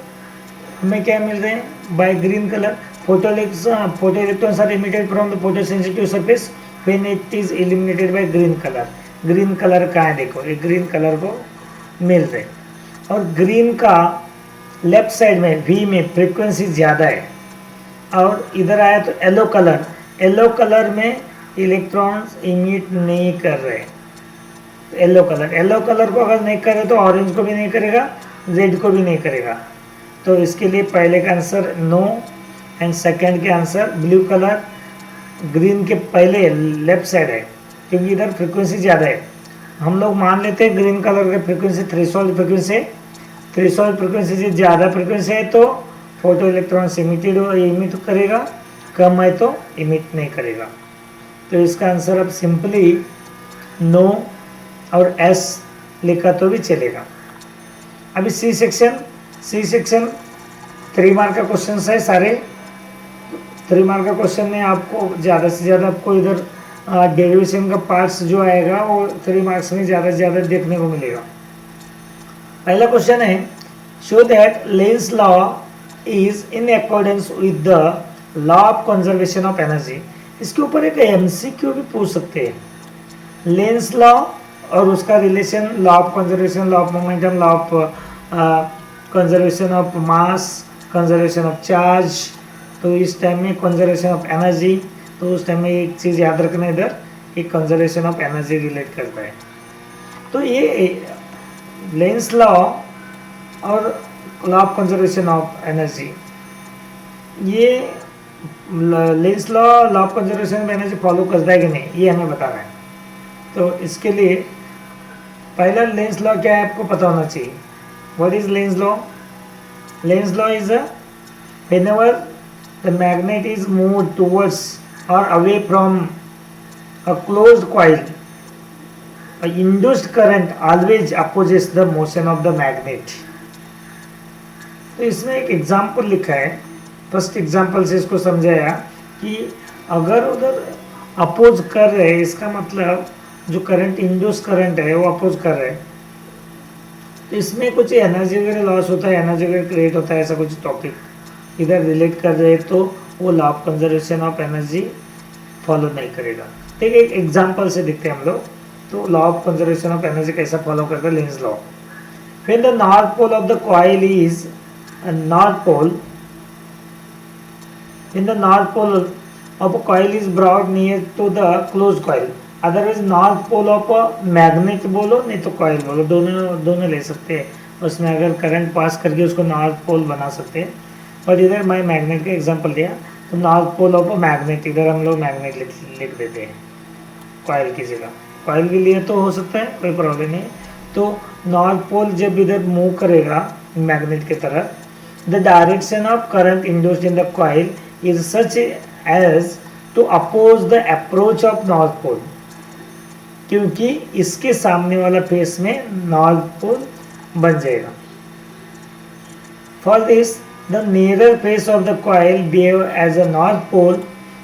हमें क्या मिल रहे हैं? By green colour photoelectrons are emitted from the photosensitive surface when it is illuminated by green colour. Green colour कहाँ है? देखो ये ग्रीन कलर को मिल रहे, और ग्रीन का लेफ्ट साइड में वी में फ्रीक्वेंसी ज़्यादा है. और इधर आया तो येलो कलर में इलेक्ट्रॉन्स इमिट नहीं कर रहे. येलो कलर को अगर नहीं करे तो ऑरेंज को भी नहीं करेगा, रेड को भी नहीं करेगा. तो इसके लिए पहले का आंसर नो एंड सेकंड के आंसर ब्लू कलर. ग्रीन के पहले लेफ्ट साइड है, क्योंकि इधर फ्रीक्वेंसी ज़्यादा है. हम लोग मान लेते हैं ग्रीन कलर की फ्रीक्वेंसी थ्रेशोल्ड फ्रीक्वेंसी से ज़्यादा फ्रीक्वेंसी है तो फोटो इलेक्ट्रॉन इमिट करेगा, कम है तो इमिट नहीं करेगा. तो इसका आंसर अब सिंपली नो और एस लिखा तो भी चलेगा. अभी सी सेक्शन 3 मार्क का क्वेश्चन है सारे. 3 मार्क का क्वेश्चन में आपको ज़्यादा से ज़्यादा आपको इधर डेरिवेशन का पार्ट्स जो आएगा वो 3 मार्क्स में ज़्यादा से ज़्यादा देखने को मिलेगा. पहला क्वेश्चन है show that Lenz law is in accordance with the law of conservation of energy. इसके ऊपर एक एमसीक्यू भी पूछ सकते हैं. लेंस लॉ और उसका relation law of conservation, law of momentum, law of conservation of mass, conservation of charge. तो इस टाइम में कंजर्वेशन ऑफ एनर्जी, तो उस टाइम में एक चीज़ याद रखना इधर, एक कंजर्वेशन ऑफ एनर्जी रिलेट करता है. तो ये लेंस लॉ और law of conservation of energy, ये Lenz law of conservation of energy follow करता है कि नहीं, ये हमें बताना है. तो इसके लिए पहला लेंस लॉ क्या है आपको पता होना चाहिए. What is Lenz law? Lenz's law is whenever the magnet is moved towards or away from a closed coil, a induced current always opposes the motion of the magnet. तो इसमें एक example लिखा है, फर्स्ट एग्जाम्पल से इसको समझाया कि अगर उधर अपोज कर रहे हैं, इसका मतलब जो करंट इंड्यूस करंट है वो अपोज कर रहे हैं, तो इसमें कुछ एनर्जी वगैरह लॉस होता है, एनर्जी वगैरह क्रिएट होता है, ऐसा कुछ टॉपिक इधर रिलेट कर रहे हैं, तो वो law of conservation of energy follow नहीं करेगा। ठीक है, एक एग्जाम्पल से देखते हैं हम लोग। तो law of conservation of energy कैसा फॉलो करता है, Lenz law. When the north pole of the coil is north pole, when the north pole of a coil is brought near to the closed coil, otherwise north pole of a magnet बोलो नहीं तो coil बोलो, दोनों ले सकते हैं, उसमें अगर करंट पास करके उसको नॉर्थ पोल बना सकते हैं। और इधर मैं मैग्नेट का एग्जांपल दिया, तो north pole of a magnet, इधर हम लोग मैग्नेट लिख देते हैं कॉइल की जगह, कॉइल के लिए तो हो सकता है, कोई प्रॉब्लम नहीं। तो नॉर्थ पोल जब इधर मूव करेगा मैग्नेट की तरह, the direction of current induced in the coil is such as to oppose the approach of north pole, क्योंकि इसके सामने वाला फेस में नॉर्थ पोल बन जाएगा। For this, the nearer face of the coil behave as a north pole.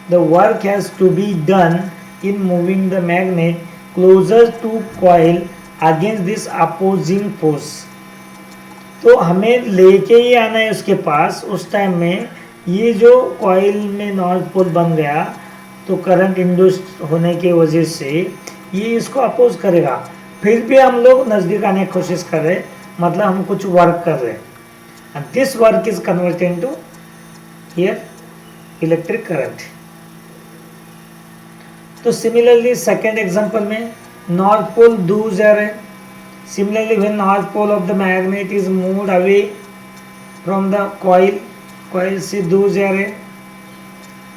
The work has to be done in moving the magnet closer to coil against this opposing force. तो हमें लेके ही आना है उसके पास, उस time में ये जो कॉइल में नॉर्थ पोल बन गया, तो करंट इंड्यूस्ड होने की वजह से ये इसको अपोज करेगा। फिर भी हम लोग नज़दीक आने की कोशिश कर रहे, मतलब हम कुछ वर्क कर रहे हैं, and this work is converted into here electric current. तो सिमिलरली सेकेंड एग्जांपल में नॉर्थ पोल दूर जा रहे, similarly when north pole of the magnet is moved away from the coil, coil से दूर जा रहे,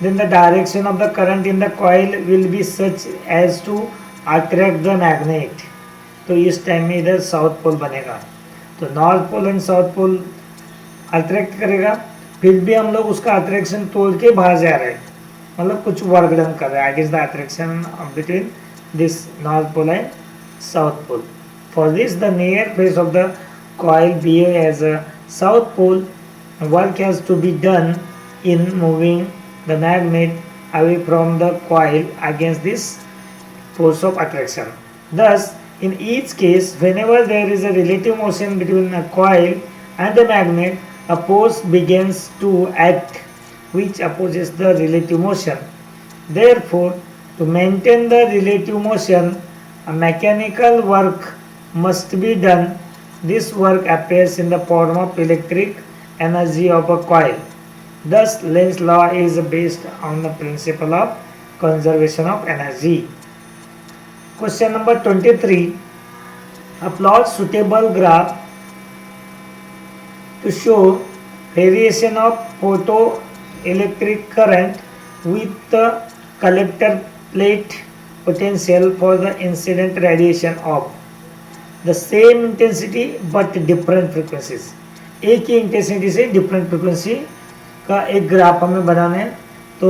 then the direction of the current in the coil will be such as to attract the magnet. तो इस time में इधर south pole बनेगा, तो north pole and south pole attract करेगा, फिर भी हम लोग उसका अट्रैक्शन तोड़ के बाहर जा रहे हैं, मतलब कुछ वर्क डन कर रहे हैं against the attraction between this north pole and south pole. For this the near face of the coil behave as a south pole. Work has to be done in moving the magnet away from the coil against this force of attraction. Thus, in each case, whenever there is a relative motion between a coil and the magnet, a force begins to act which opposes the relative motion. Therefore, to maintain the relative motion, a mechanical work must be done. This work appears in the form of electric energy of a coil. Thus, Lenz's law is based on the principle of conservation of energy. Question number 23. Plot suitable graph to show variation of photoelectric current with the collector plate potential for the incident radiation of the same intensity but different frequencies. एक ही intensity से different frequency का एक graph हमें बनाना है। तो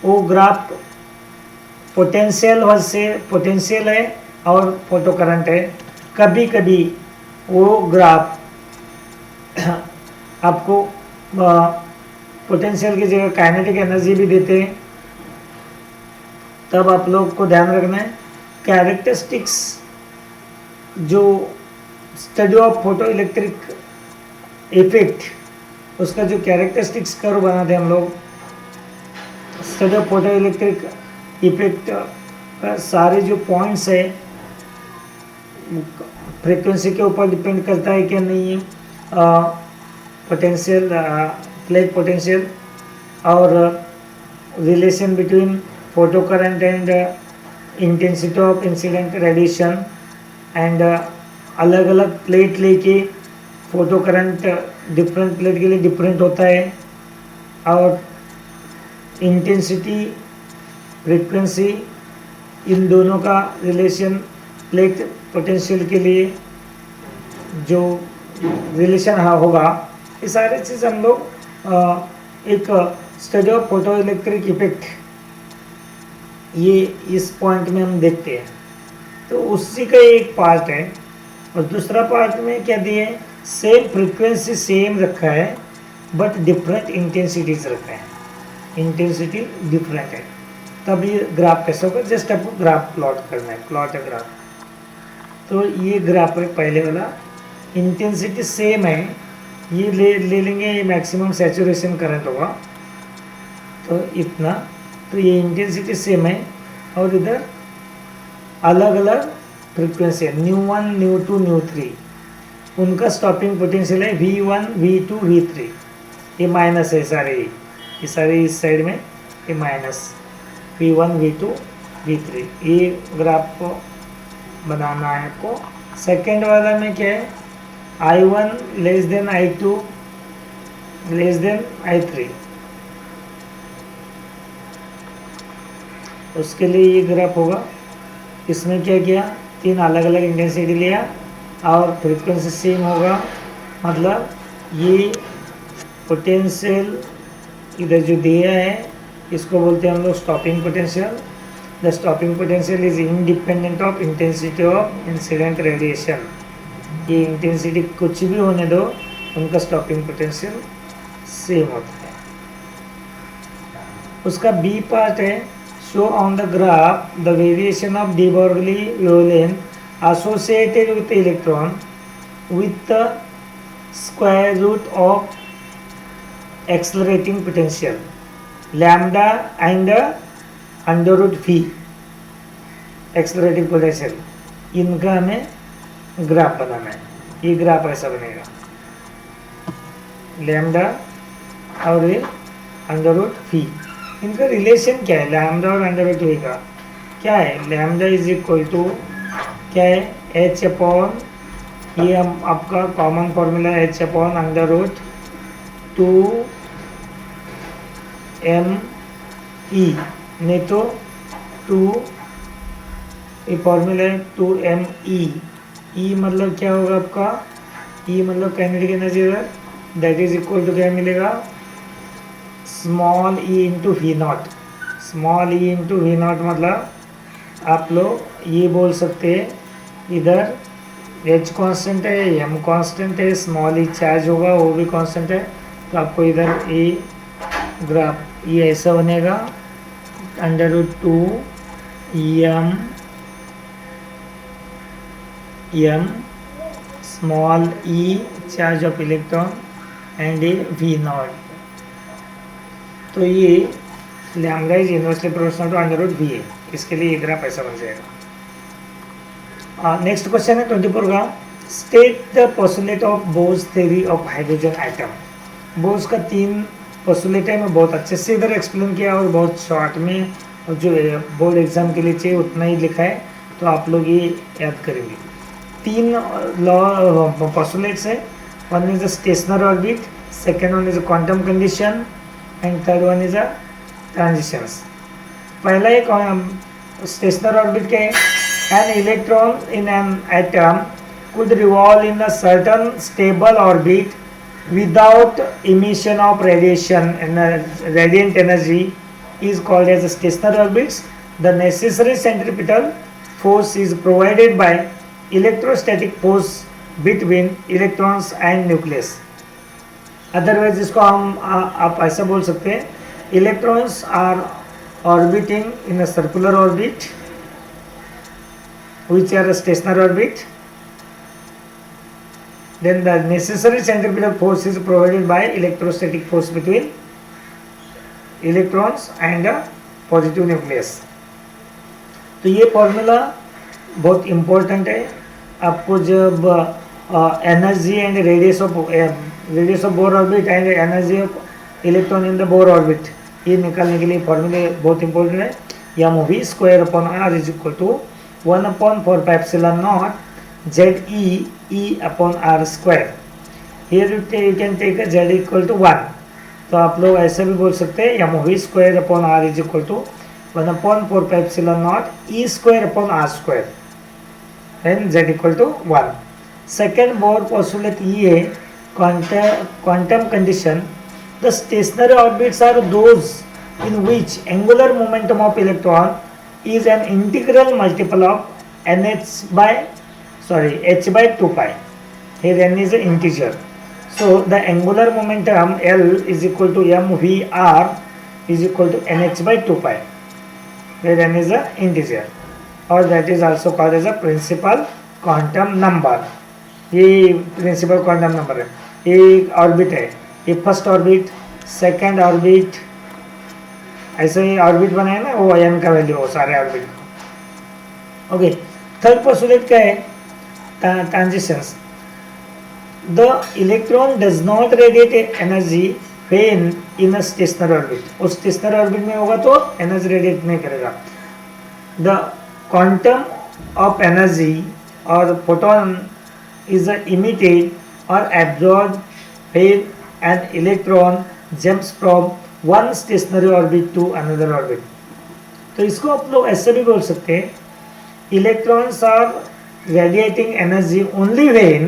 वो graph potential है और फोटो करंट है। कभी कभी वो ग्राफ आपको पोटेंशियल की जगह काइनेटिक एनर्जी भी देते हैं, तब आप लोग को ध्यान रखना है कैरेक्टरिस्टिक्स, जो study of photo electric effect, उसका जो कैरेक्टरिस्टिक्स कर्व बनाते हैं हम लोग, study of photo electric effect का सारे जो पॉइंट्स है फ्रीक्वेंसी के ऊपर डिपेंड करता है कि नहीं है, पोटेंशियल प्लेट पोटेंशियल और relation between photo current and intensity of incident radiation, and अलग अलग प्लेट लेके फोटो करंट डिफरेंट प्लेट के लिए डिफरेंट होता है, और इंटेंसिटी फ्रीक्वेंसी इन दोनों का रिलेशन प्लेट पोटेंशियल के लिए जो रिलेशन होगा ये सारे चीज़ हम लोग एक study of photo electric effect ये इस पॉइंट में हम देखते हैं। तो उसी का एक पार्ट है। और दूसरा पार्ट में क्या दिए, सेम फ्रीक्वेंसी सेम रखा है बट डिफरेंट इंटेंसिटीज रखा है, इंटेंसिटी डिफरेंट है। तब ये ग्राफ कैसे होगा, जस्ट आपको ग्राफ प्लॉट करना है, प्लॉट है ग्राफ। तो ये ग्राफ है पहले वाला, इंटेंसिटी सेम है, ये ले लेंगे, ये मैक्सिमम सैचुरेशन करंट होगा तो इतना। तो ये इंटेंसिटी सेम है और इधर अलग अलग फ्रीक्वेंसी है, ν1 ν2 ν3, उनका स्टॉपिंग पोटेंशियल है V1 V2 V3। ये माइनस है सारे, ये सारे इस साइड में ये माइनस V1 V2 V3। ये ग्राफ को बनाना है आपको। सेकेंड वाला में क्या है, I1 less than I2 less than I3, उसके लिए ये ग्राफ होगा। इसमें क्या किया, तीन अलग अलग इंटेंसिटी लिया और फ्रीक्वेंसी सेम होगा, मतलब ये पोटेंशियल इधर जो दिया है इसको बोलते हैं हम लोग stopping potential. The stopping potential is independent of intensity of incident radiation. ये इंटेंसिटी कुछ भी होने दो, उनका स्टॉपिंग पोटेंशियल सेम होता है। उसका बी पार्ट है, show on the graph the variation of de Broglie wavelength associated with the electron with the square root of accelerating potential lambda and under root v accelerating potential। इनका हमें graph बनाना है। ये graph ऐसा बनेगा, lambda और ये under root v। इनका relation क्या है, लैम्डा और अंडर रूट v का क्या है, लैम्डा इज इक्वल टू क्या है, h अपॉन, ये हम आपका कॉमन फॉर्मूला है, h upon under root 2m नहीं तो 2, ये फॉर्मूला है 2me। e मतलब क्या होगा आपका, e मतलब kinetic energy, that is equal to क्या मिलेगा, small E into V naught. Small E into V naught मतलब आप लोग ये बोल सकते हैं, इधर एच कांस्टेंट है, एम कांस्टेंट है, स्मॉल ई चार्ज होगा वो भी कांस्टेंट है। तो आपको इधर ये ग्राफ ये ऐसा बनेगा, under root 2m small E charge of electron and A V naught. तो ये lambda is inversely proportional to under root V है, इसके लिए ये ग्राफ ऐसा बन जाएगा। नेक्स्ट क्वेश्चन है 24 का, state the postulate of Bohr's theory of hydrogen atom. Bohr's का 3 पोस्टुलेट है, मैं बहुत अच्छे से इधर एक्सप्लेन किया और बहुत शॉर्ट में, और जो बोर्ड एग्जाम के लिए चाहिए उतना ही लिखा है, तो आप लोग ये याद करेंगे। 3 लॉ पोस्टुलेट्स है, one is the stationery orbit, second one is quantum condition and third one is a transitions. पहला एक स्टेशनरी ऑर्बिट के, an electron in an atom could revolve in a certain stable orbit without emission of radiation, and radiant energy is called as a stationary orbits. The necessary centripetal force is provided by electrostatic force between electrons and nucleus. Otherwise इसको हम आप ऐसा बोल सकते हैं, electrons are orbiting in a circular orbit which are a stationary orbit, then the necessary centripetal force is provided by electrostatic force between electrons and a positive nucleus। तो ये formula बहुत इम्पोर्टेंट है आपको, जब energy and radius of Bohr orbit and energy of electron in the Bohr orbit, ये निकालने के लिए फॉर्मूले बहुत इंपॉर्टेंट है। M V square upon R is equal to 1/4πε0 ZE upon R square। Here you can take a Z equal to 1, तो आप लोग ऐसे भी बोल सकते हैं, M V square upon R is equal to 1/4πε0 E square upon R square and Z equal to 1। Second Bohr postulate ये है quantum condition, the stationary orbits are those in which angular momentum of electron is an integral multiple of h by 2 pi. Here n is an integer. So the angular momentum L is equal to mvr is equal to nh by 2 pi, where n is an integer, or that is also called as a principal quantum number. ये principal quantum number है. ये orbit है, ये first orbit, second orbit, ऐसे ही orbit बनाए ना, वो n का वैल्यू हो सारे ऑर्बिट का. ओके, थर्ड पोस्टुलेट क्या है? Transitions. The electron does not radiate energy when in a stationery orbit. उस स्टेशनरी ऑर्बिट में होगा तो एनर्जी रेडिएट नहीं करेगा. द क्वांटम ऑफ एनर्जी और photon is emitted or absorbed when an electron jumps from one stationary orbit to another orbit. तो इसको आप लोग ऐसे भी बोल सकते हैं, electrons are radiating energy only when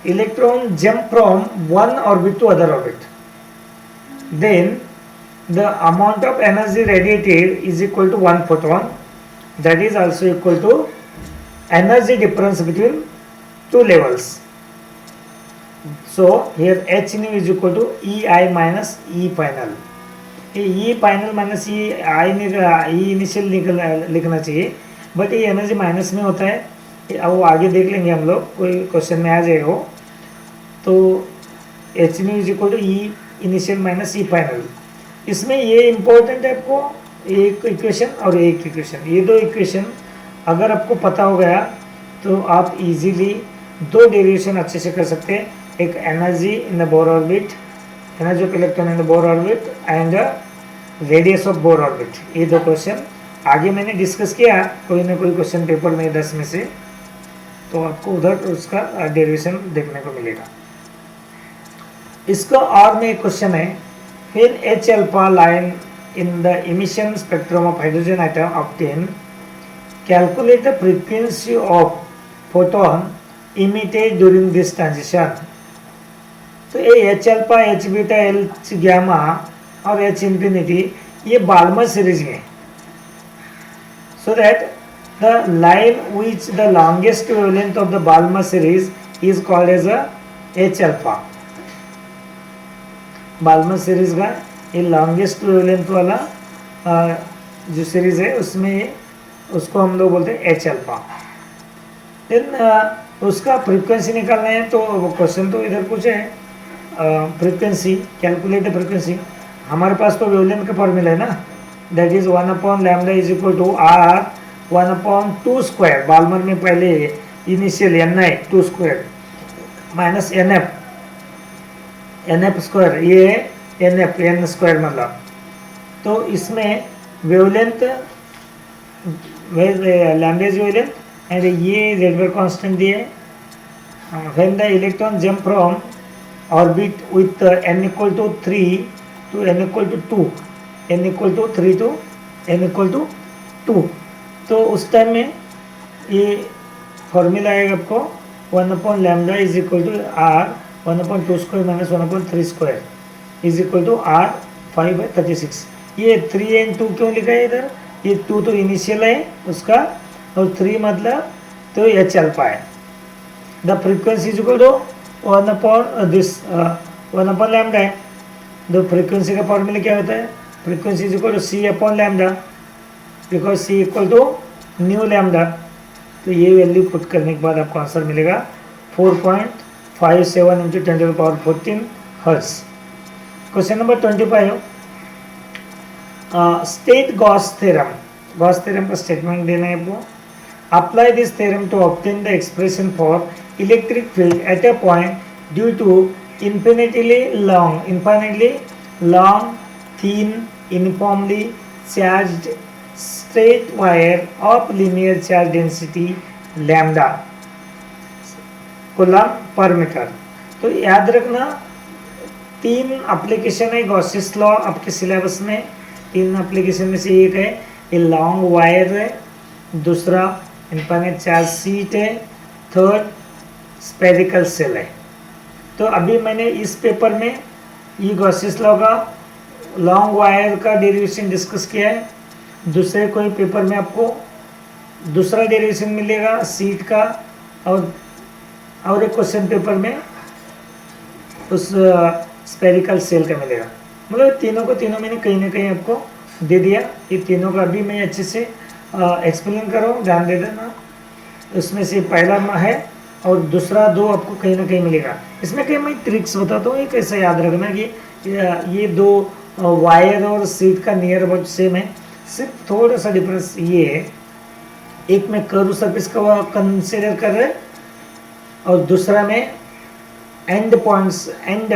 electron jump from one orbit to other orbit. Then the amount of energy radiated is equal to one photon, that is also equal to energy difference between two levels. So here h nu is equal to ei minus e final. e final minus e initial लिखना चाहिए, but ये energy minus में होता है. अब वो आगे देख लेंगे हम लोग, कोई क्वेश्चन में आ जाएगा वो. तो h nu is equal to e initial minus e final. इसमें ये इम्पोर्टेंट है आपको, एक इक्वेशन और एक इक्वेशन, ये दो इक्वेशन अगर आपको पता हो गया तो आप इजीली दो डेरिवेशन अच्छे से कर सकते हैं. एक energy in the Bohr orbit, energy of electron in the Bohr orbit and radius of Bohr orbit. ये दो क्वेश्चन आगे मैंने डिस्कस किया, कोई ना कोई क्वेश्चन पेपर में 10 में से, तो आपको उधर उसका डेरिवेशन देखने को मिलेगा. इसका और में एक क्वेश्चन है, when H alpha line in the emission spectrum of hydrogen atom obtained, calculate the frequency of photon emitted during this transition. तो ये H alpha, H beta, H gamma और H infinity ये बाल्मर सीरीज में, so that the line which the longest wavelength of the Balmer series is called as a H alpha. Balmer series का ये longest wavelength वाला जो series है उसमें उसको हम लोग बोलते हैं एच अल्फा. देन उसका फ्रीक्वेंसी निकालना है, तो क्वेश्चन तो इधर कुछ है, फ्रीक्वेंसी कैलकुलेट द फ्रीक्वेंसी. हमारे पास तो वेवलेंथ का फॉर्मूला है ना, that is 1/λ is equal to r 1/2 square. Balmer में पहले initial ni 2 square minus N F square, ये एन एफ एन स्क्वायर मतलब. तो इसमें wavelength lambda is wavelength and ये जेडवेर कांस्टेंट दिए. When the electron jump from orbit with n equal to 3 to n equal to 2, n equal to 3 to n equal to 2, तो उस time में ये फॉर्मूला आएगा आपको 1/λ is equal to r 1/2 square minus 1/3 square is equal to r 5/36. ये 3 and 2 क्यों लिखा है इधर? ये 2 तो इनिशियल है उसका और 3 मतलब तो एच अल्फा है. The frequency is equal to 1/λ है. द फ्रीक्वेंसी का फॉर्मूला क्या होता है? Frequency is equal to c/λ, because c equal to nu lambda. तो ये वैल्यू पुट करने के बाद आपको आंसर मिलेगा 4.57 into 10 to the power 14 hertz. Question number 25. State Gauss theorem. Gauss theorem का स्टेटमेंट देना है आपको. Apply this theorem to obtain the expression for electric field at a point due to infinitely long, thin, uniformly charged straight wire of linear charge density lambda coulomb per metre. तो याद रखना 3 application है Gauss's law आपके syllabus में. 3 application में से एक है ये लॉन्ग वायर है, दूसरा इनफाइनाइट चार्ज शीट है, थर्ड स्पेरिकल सेल है। तो अभी मैंने इस पेपर में ये गॉसिस लॉ का लॉन्ग वायर का डेरिवेशन डिस्कस किया है। दूसरे कोई पेपर में आपको दूसरा डेरिवेशन मिलेगा शीट का, और एक क्वेश्चन पेपर में उस स्पेरिकल सेल का मिलेगा। मतलब तीनों मैंने कहीं ना कहीं आपको दे दिया। ये तीनों का अभी मैं अच्छे से एक्सप्लेन कर रहा हूँ, ध्यान दे देना। उसमें से पहला है और दूसरा दो आपको कहीं ना कहीं मिलेगा। इसमें कहीं मैं ट्रिक्स बताता हूँ, ये कैसे याद रखना कि ये दो वायर और शीट का नियर अबाउट सेम है, सिर्फ थोड़ा सा डिफरेंस ये है, एक में कर्व सरफेस का कंसिडर कर रहे और दूसरा में and points and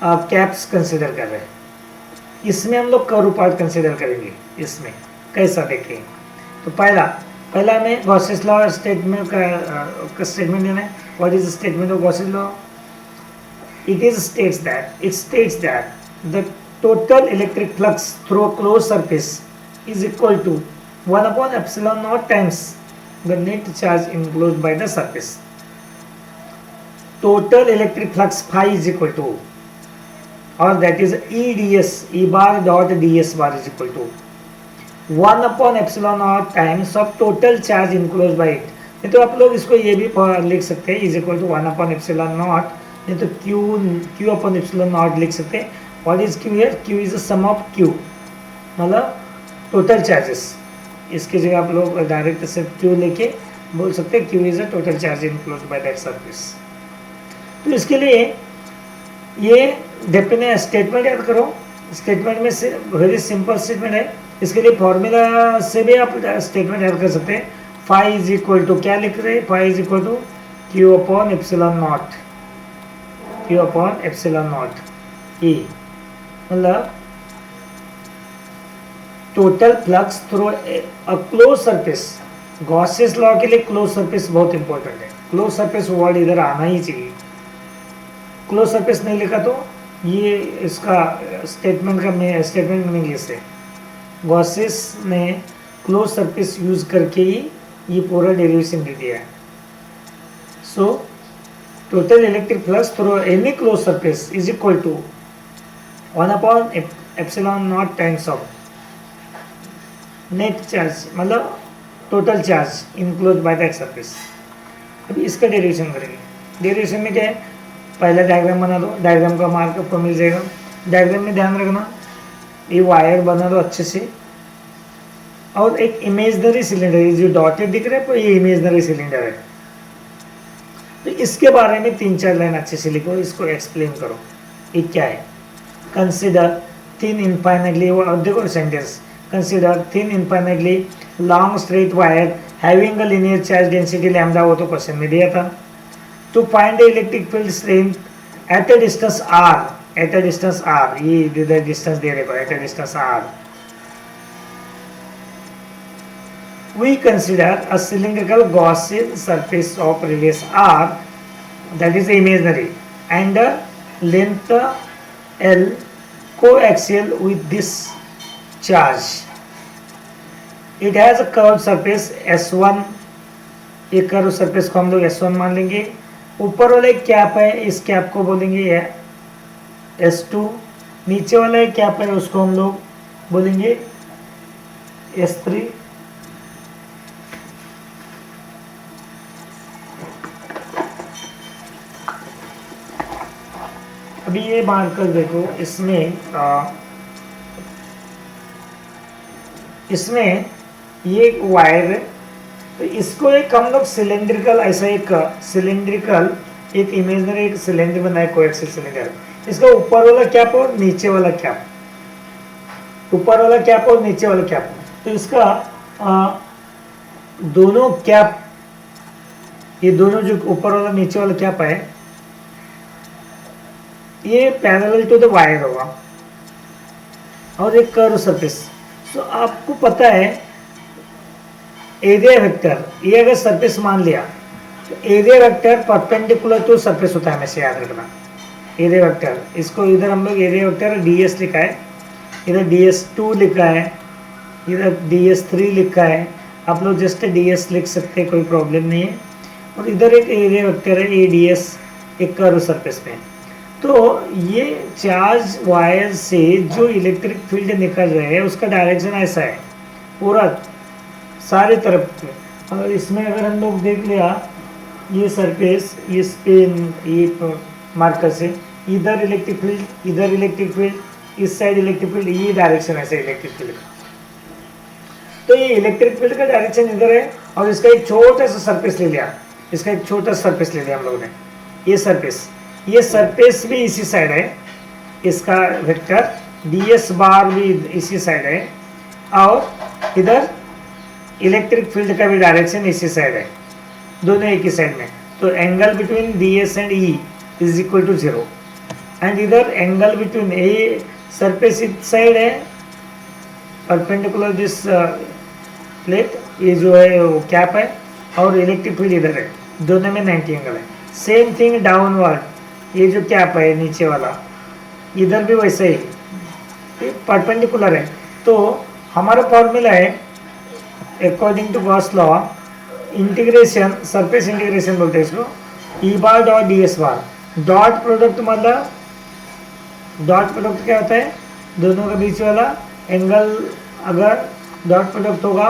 caps consider कर रहे हैं। इसमें हम लोग कर्व पार्ट कंसिडर करेंगे। इसमें कैसा देखें तो पहला में गॉसिस लॉ स्टेटमेंट का स्टेटमेंट देना है। What is the statement of Gauss's law? It states that the total electric flux through a close surface is equal to 1 upon epsilon naught times the net charge enclosed by the surface. Total electric flux phi is equal to, or that is E bar dot ds bar is equal to 1 upon epsilon naught times of total charge enclosed by it. नहीं तो आप लोग इसको ये भी लिख सकते हैं is equal to 1 upon epsilon naught, नहीं तो q upon epsilon naught लिख सकते हैं। What is q here? q is the sum of q, मतलब टोटल चार्जेस। इसकी जगह आप लोग डायरेक्ट सिर्फ क्यू लेके बोल सकते हैं Q is a total charge enclose by that surface. तो इसके लिए ये डेफिनेट स्टेटमेंट याद करो। स्टेटमेंट में से वेरी सिंपल स्टेटमेंट है। इसके लिए फॉर्मूला से भी आप स्टेटमेंट याद कर सकते हैं। फाई इज इक्वल टू क्या लिख रहे हैं? Phi is equal to Q upon epsilon naught, Q upon epsilon naught E, मतलब total flux through a close surface. Gauss's law के लिए क्लोज सरफेस बहुत इंपॉर्टेंट है। क्लोज सरफेस वर्ड इधर आना ही चाहिए। क्लोज सरफेस नहीं लिखा तो ये इसका स्टेटमेंट मीनिंग है। गॉसिस ने क्लोज सरफेस यूज करके ही ये पूरा डेरिवेशन दे दिया है। So total electric flux through any close surface is equal to 1 upon epsilon naught times of net charge, मतलब total charge enclose by that surface. अभी इसका डेरिवेशन करेंगे। डेरिवेशन में क्या है? पहला डायग्राम बना दो, डायग्राम का मार्क आपको मिल जाएगा। डायग्राम में ध्यान रखना ये वायर बना दो अच्छे से, और एक इमेजनरी सिलेंडर, ये जो डॉटेड दिख रहा है पर ये इमेजनरी सिलेंडर है। तो इसके बारे में 3-4 लाइन अच्छे से लिखो, इसको एक्सप्लेन करो ये क्या है। कंसिडर थिन इनफाइनाइटली, और देखो sentence, consider thin infinitely long straight wire having a linear charge density lambda, वो तो क्वेश्चन में दिया था। to find the electric field strength at a distance r, at a distance r, ये इधर distance दे रहे at a distance r, we consider a cylindrical Gaussian surface of radius r, that is imaginary, and a length l coaxial with this charge. It has a curved surface S1, ये curve surface को हम लोग S1 मान लेंगे। ऊपर वाला एक cap है, इस कैप को बोलेंगे S2, नीचे वाला एक कैप है उसको हम लोग बोलेंगे S3। अभी ये मार्कर देखो, इसमें ये एक वायर है, तो इसको एक हम लोग सिलेंड्रिकल, ऐसा एक सिलेंड्रिकल एक इमेजनरी एक सिलेंडर बनाए, कोएक्सियल सिलेंडर। इसका ऊपर वाला कैप और नीचे वाला कैप, ऊपर वाला कैप और नीचे वाला कैप, तो इसका दोनों कैप, ये दोनों जो ऊपर वाला नीचे वाला कैप है ये पैरेलल टू द वायर होगा, और एक कर्व सरफेस। तो आपको पता है एरिया वेक्टर, ये अगर सरफेस मान लिया तो area vector perpendicular to surface होता है, हमेशा याद रखना। एरिया वेक्टर, इसको इधर हम लोग एरिया वेक्टर ds लिखा है, इधर ds2 लिखा है, इधर ds3 लिखा है, आप लोग जस्ट ds लिख सकते हैं, कोई प्रॉब्लम नहीं है। और इधर एक एरिया वेक्टर है ADS एक कर्व सरफेस पे। तो ये चार्ज वायर से जो इलेक्ट्रिक फील्ड निकल रहे हैं उसका डायरेक्शन ऐसा है पूरा सारे तरफ पे। और इसमें अगर हम लोग देख लिया ये सरफेस, इस पे ये मार्कर से इधर इलेक्ट्रिक फील्ड, इधर इलेक्ट्रिक फील्ड, इस साइड इलेक्ट्रिक फील्ड, ये डायरेक्शन ऐसे इलेक्ट्रिक फील्ड का। तो ये इलेक्ट्रिक फील्ड का डायरेक्शन इधर है और इसका एक छोटा सा सरफेस ले लिया, इसका एक छोटा सरफेस ले लिया हम लोगों ने। ये सरफेस भी इसी साइड है, इसका वेक्टर ds बार भी इसी साइड है और इधर इलेक्ट्रिक फील्ड का भी डायरेक्शन इसी साइड है, दोनों एक ही साइड में। तो angle between ds and E is equal to 0 and इधर एंगल बिटवीन ए सरफेस इस साइड है परपेंडिकुलर दिस प्लेट, ये जो है वो कैप है, और इलेक्ट्रिक फील्ड इधर है, दोनों में 90 एंगल है। सेम थिंग डाउनवर्ड, ये जो कैप है नीचे वाला इधर भी वैसे ही परपेंडिकुलर है। तो हमारा फॉर्मूला है according to Gauss law, integration surface integration बोलते हैं इसको, E bar dot D S bar. Dot product मतलब डॉट प्रोडक्ट क्या होता है, दोनों के बीच वाला एंगल अगर डॉट प्रोडक्ट होगा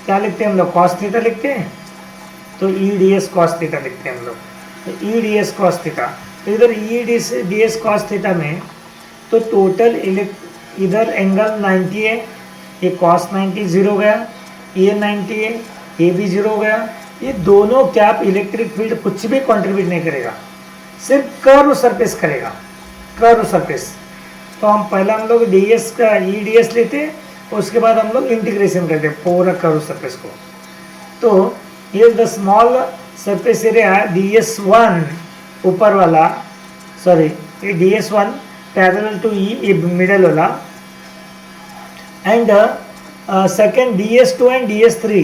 क्या लिखते हैं हम लोग, कॉस थीटा लिखते हैं। तो E D S cos theta लिखते हैं हम लोग, तो E D S cos theta. तो इधर E D S cos theta में तो टोटल इधर एंगल 90 है, ये कॉस 90 0 हो गया, ये 90 है, ये भी 0 हो गया। ये दोनों कैप इलेक्ट्रिक फील्ड कुछ भी कंट्रीब्यूट नहीं करेगा, सिर्फ कर्व सरफेस करेगा, कर्व सरफेस। तो हम पहले हम लोग डी एस का ई डी एस लेते, उसके बाद हम लोग इंटीग्रेशन करते पूरा कर्व सरफेस को। तो ये the small surface area ds1 ऊपर वाला, सॉरी ये ds1 पैरेलल टू ई, ये मिडल वाला, and second ds2 and ds3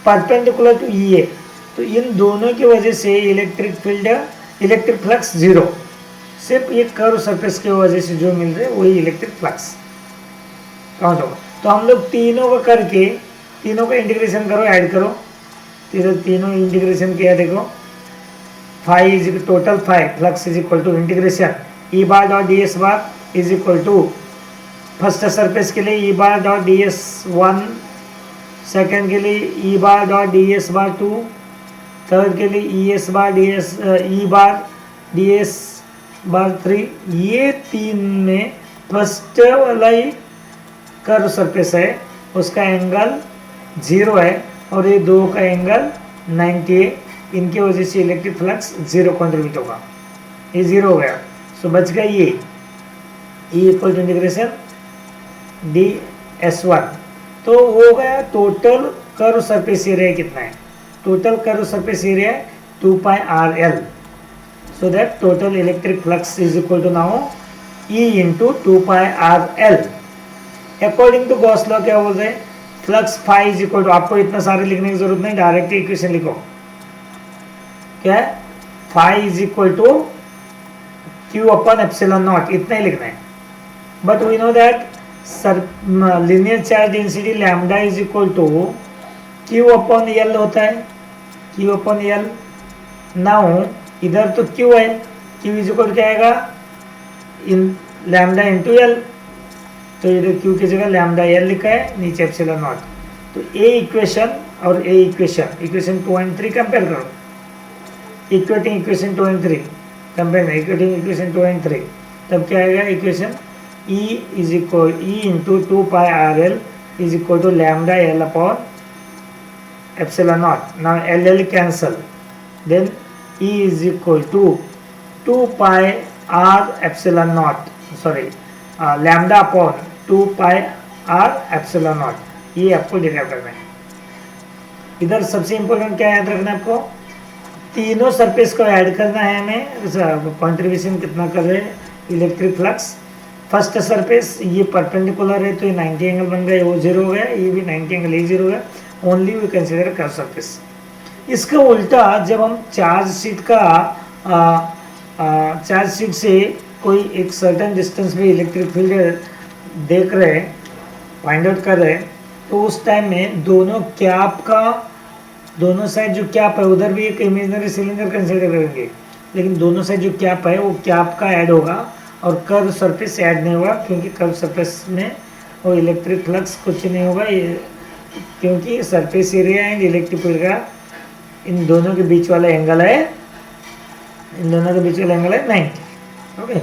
perpendicular to E A. तो इन दोनों की वजह से इलेक्ट्रिक फील्ड, इलेक्ट्रिक फ्लक्स 0, सिर्फ ये कर्व सरफेस की वजह से जो मिल रहे हैं वही इलेक्ट्रिक फ्लक्स काउंट होगा। तो हम लोग तीनों को करके, तीनों का इंटीग्रेशन करो, ऐड करो, तीनों इंटीग्रेशन किया, देखो 5 is total 5 flux is equal to integration E bar dot D S bar is equal to first surface के लिए E bar dot D S 1, second के लिए E bar dot D S bar 2, third के लिए E S bar D S E bar D S bar 3। ये तीन में first वाला ही कर्व सरफेस है, उसका एंगल 0 है और ये दो का एंगल 90 है, इनकी वजह से इलेक्ट्रिक फ्लक्स 0 कंट्रीब्यूट होगा, ये 0 हो गया। सो बच गया ये E equal to integration D S 1। तो हो गया टोटल कर्व सरफेस एरिया कितना है, total curve surface area 2 pi are L. So that total electric flux is equal to now E into 2 pi are L. According to Gauss law क्या बोल रहे हैं, flux phi is equal to, आपको इतना सारे लिखने की जरूरत नहीं, डायरेक्ट इक्वेशन लिखो, क्या है, phi is equal to q upon epsilon naught, इतना ही लिखना है। But we know that linear charge density lambda is equal to q upon L होता है, क्यू अपन एल। नाउ इधर तो क्यू है, क्यू इज इक्वल क्या आएगा, इन लैम्डा इंटू एल, तो इधर क्यू की जगह लैम्डा एल लिखा है, नीचे एप्सिलॉन नॉट। तो ए इक्वेशन और ए इक्वेशन 2 एंड 3 कंपेयर करो, इक्वेटिंग इक्वेशन 2 एंड 3 कंपेयर करो, इक्वेटिंग इक्वेशन 2 एंड 3, तब क्या आएगा equation E is equal E into 2 pi are L is equal to lambda L upon epsilon naught. Now L L cancel, then E is equal to 2 pi r epsilon naught, sorry lambda upon 2 pi r epsilon naught. ये आपको derive करना है। इधर सबसे important क्या याद रखना है आपको, तीनों सरफेस को ऐड करना है हमें, कंट्रीब्यूशन कितना कर रहे हैं इलेक्ट्रिक फ्लक्स। फर्स्ट सरफेस ये परपेंडिकुलर है तो ये 90 एंगल बन गया, वो 0 हो गया, ये भी 90 एंगल, ये 0 हो गया, only we consider curve surface. इसका उल्टा जब हम चार्ज शीट से कोई एक सर्टेन डिस्टेंस पे इलेक्ट्रिक फील्ड देख रहे हैं, फाइंड आउट कर रहे हैं, तो उस टाइम में दोनों कैप का दोनों साइड जो कैप है उधर भी एक इमेजिनरी सिलेंडर कंसीडर करेंगे, लेकिन दोनों साइड जो कैप है वो कैप का ऐड होगा और कर्व सरफेस ऐड नहीं होगा, क्योंकि कर्व सरफेस में वो इलेक्ट्रिक फ्लक्स कुछ नहीं होगा, क्योंकि surface area and electric field का इन दोनों के बीच वाला एंगल है, इन दोनों के बीच वाला एंगल है 90। ओके,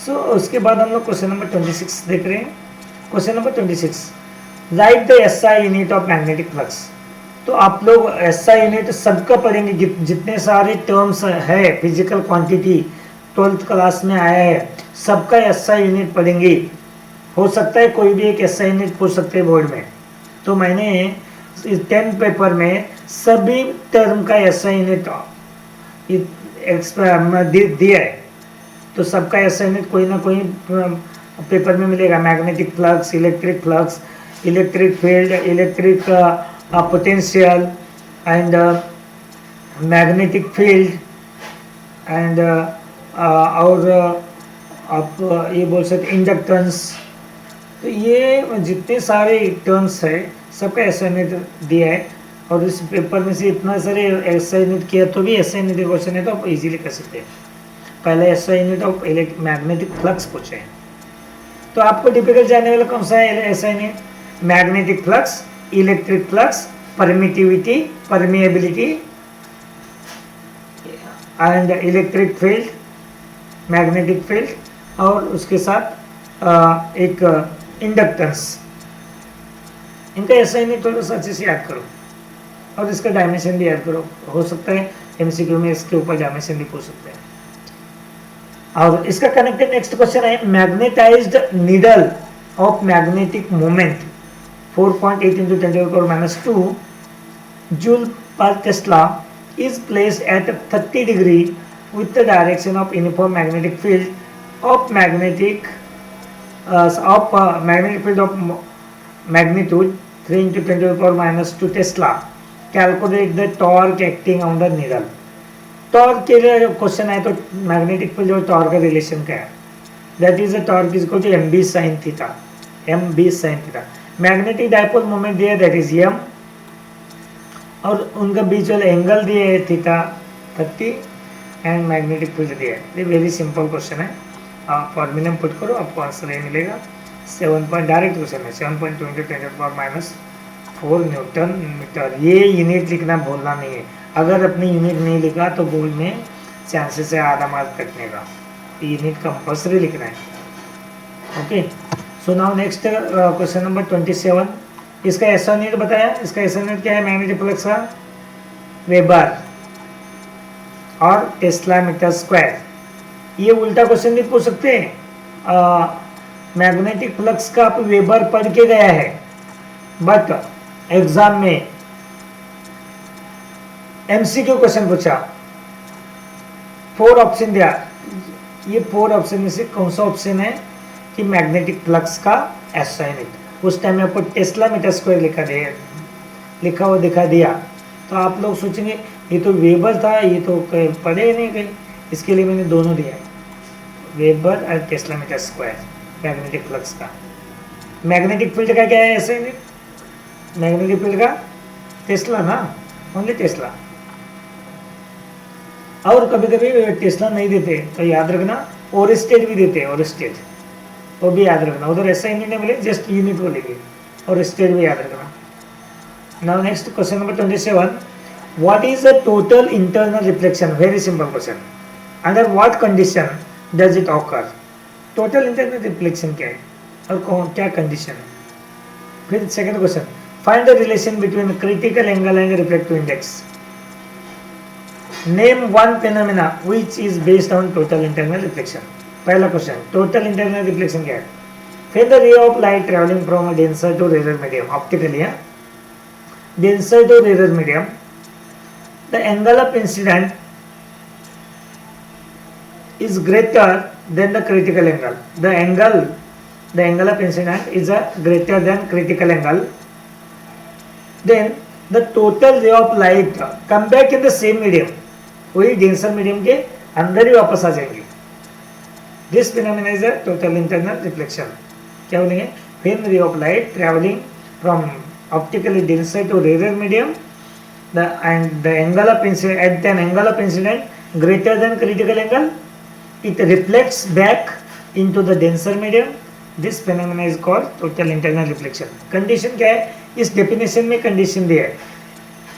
सो उसके बाद हम लोग क्वेश्चन नंबर 26 देख रहे हैं। Question number 26, right the SI unit of magnetic flux. तो आप लोग एसआई यूनिट सबका पढ़ेंगे, जितने सारे टर्म्स है फिजिकल क्वांटिटी 12th क्लास में आया है सबका एसआई यूनिट पढ़ेंगे। हो सकता है कोई भी एक एसआई यूनिट पूछ सकते हैं बोर्ड में, तो मैंने 10th पेपर में सभी टर्म का एसआई यूनिट दिया है, तो सबका एसआई यूनिट कोई ना कोई पेपर में मिलेगा। Magnetic flux, electric field, electric potential and magnetic field and और आप ये बोल सकते इंडक्टेंस। तो ये जितने सारे टर्म्स है सबका एसआई यूनिट दिया है, और इस पेपर में से इतना सारे एसआई यूनिट किया तो भी एसआई यूनिट क्वेश्चन है तो आप इजीली कर सकते हैं। पहले SI unit of magnetic flux पूछे हैं, तो आपको डिफिकल्ट जाने वाला कौन सा है SI unit? Magnetic flux, electric flux, permittivity, permeability and electric field, magnetic field, और उसके साथ एक इंडक्टेंस। इनका एसआई यूनिट थोड़ा सा अच्छे से याद करो और इसका डायमेंशन भी याद करो। हो सकता है एमसीक्यू में इसके ऊपर डायमेंशन भी पूछ सकते हैं। और इसका कनेक्टेड नेक्स्ट क्वेश्चन है, magnetised needle of magnetic moment 4.8 into 10⁻², joule पर Tesla is placed at 30 degree with the direction of uniform magnetic field of magnetic field of magnitude 3 into 10⁻² Tesla. Calculate the torque acting on the needle. Torque के लिए question है तो magnetic field और torque का relation क्या है? That is a torque is equal to mb sin theta, mb sin theta. Magnetic dipole moment दिया that is m, और उनका बीच वाला एंगल दिए है थीटा 30 एंड मैग्नेटिक फील्ड दिया है। ये वेरी सिंपल क्वेश्चन है, आप फॉर्मूला में पुट करो आपको आंसर ये मिलेगा। 7 डायरेक्ट क्वेश्चन है, 7.20 10⁻⁴ न्यूटन मीटर। ये यूनिट लिखना भूलना नहीं है, अगर अपनी यूनिट नहीं लिखा तो बोर्ड में चांसेस है आधा मार्क कटने का। यूनिट कंपल्सरी लिखना है। Okay, so now next question number 27। इसका एसआई यूनिट बताया, इसका एसआई यूनिट क्या है? मैग्नेटिक फ्लक्स का वेबर और टेस्ला मीटर स्क्वायर। ये उल्टा क्वेश्चन भी पूछ सकते हैं। मैग्नेटिक फ्लक्स का आप वेबर पढ़ के गया है, बट एग्जाम में एमसीक्यू क्वेश्चन पूछा, 4 ऑप्शन दिया, ये 4 ऑप्शन में से कौन सा ऑप्शन है कि मैग्नेटिक फ्लक्स का एसआई यूनिट? उस टाइम में आपको टेस्ला मीटर स्क्वायर लिखा हुआ दिखा दिया, तो आप लोग सोचेंगे ये तो वेबर था, ये तो पढ़े नहीं कहीं, इसके लिए मैंने दोनों दिया, वेबर और tesla metre square magnetic flux का। मैग्नेटिक फील्ड का क्या है एसआई यूनिट? मैग्नेटिक फील्ड का टेस्ला ना, ओनली टेस्ला। और कभी कभी टेस्ला नहीं देते तो याद रखना ओरेस्टेड भी देते हैं, ओरेस्टेड वो भी याद रखना। उधर ऐसा यूनिट नहीं मिले, जस्ट यूनिट बोलेंगे, ओरेस्टेड भी याद रखना। Now next question number 27, what is the total internal reflection? Very simple question. Under what condition does it occur? Total internal reflection क्या है और क्या कंडीशन है? फिर second question, find the relation between critical angle and reflective index. Name one phenomena which is based on total internal reflection. पहला question, total internal reflection क्या है? फिर the ray of light travelling from a denser to rare medium, optically denser to rare medium, the angle of incident is greater than the critical angle. The angle of incident is greater than critical angle. Then the total ray of light come back in the same medium. वही denser medium के अंदर ही वापस आ जाएंगे। This phenomenon is a total internal reflection. क्या बोलेंगे? When ray of light traveling from optically denser to rarer medium, the angle of incident at an angle of incident greater than critical angle, it reflects back into the denser medium. This phenomena is called total internal reflection. Condition क्या है? इस definition में condition दिया है,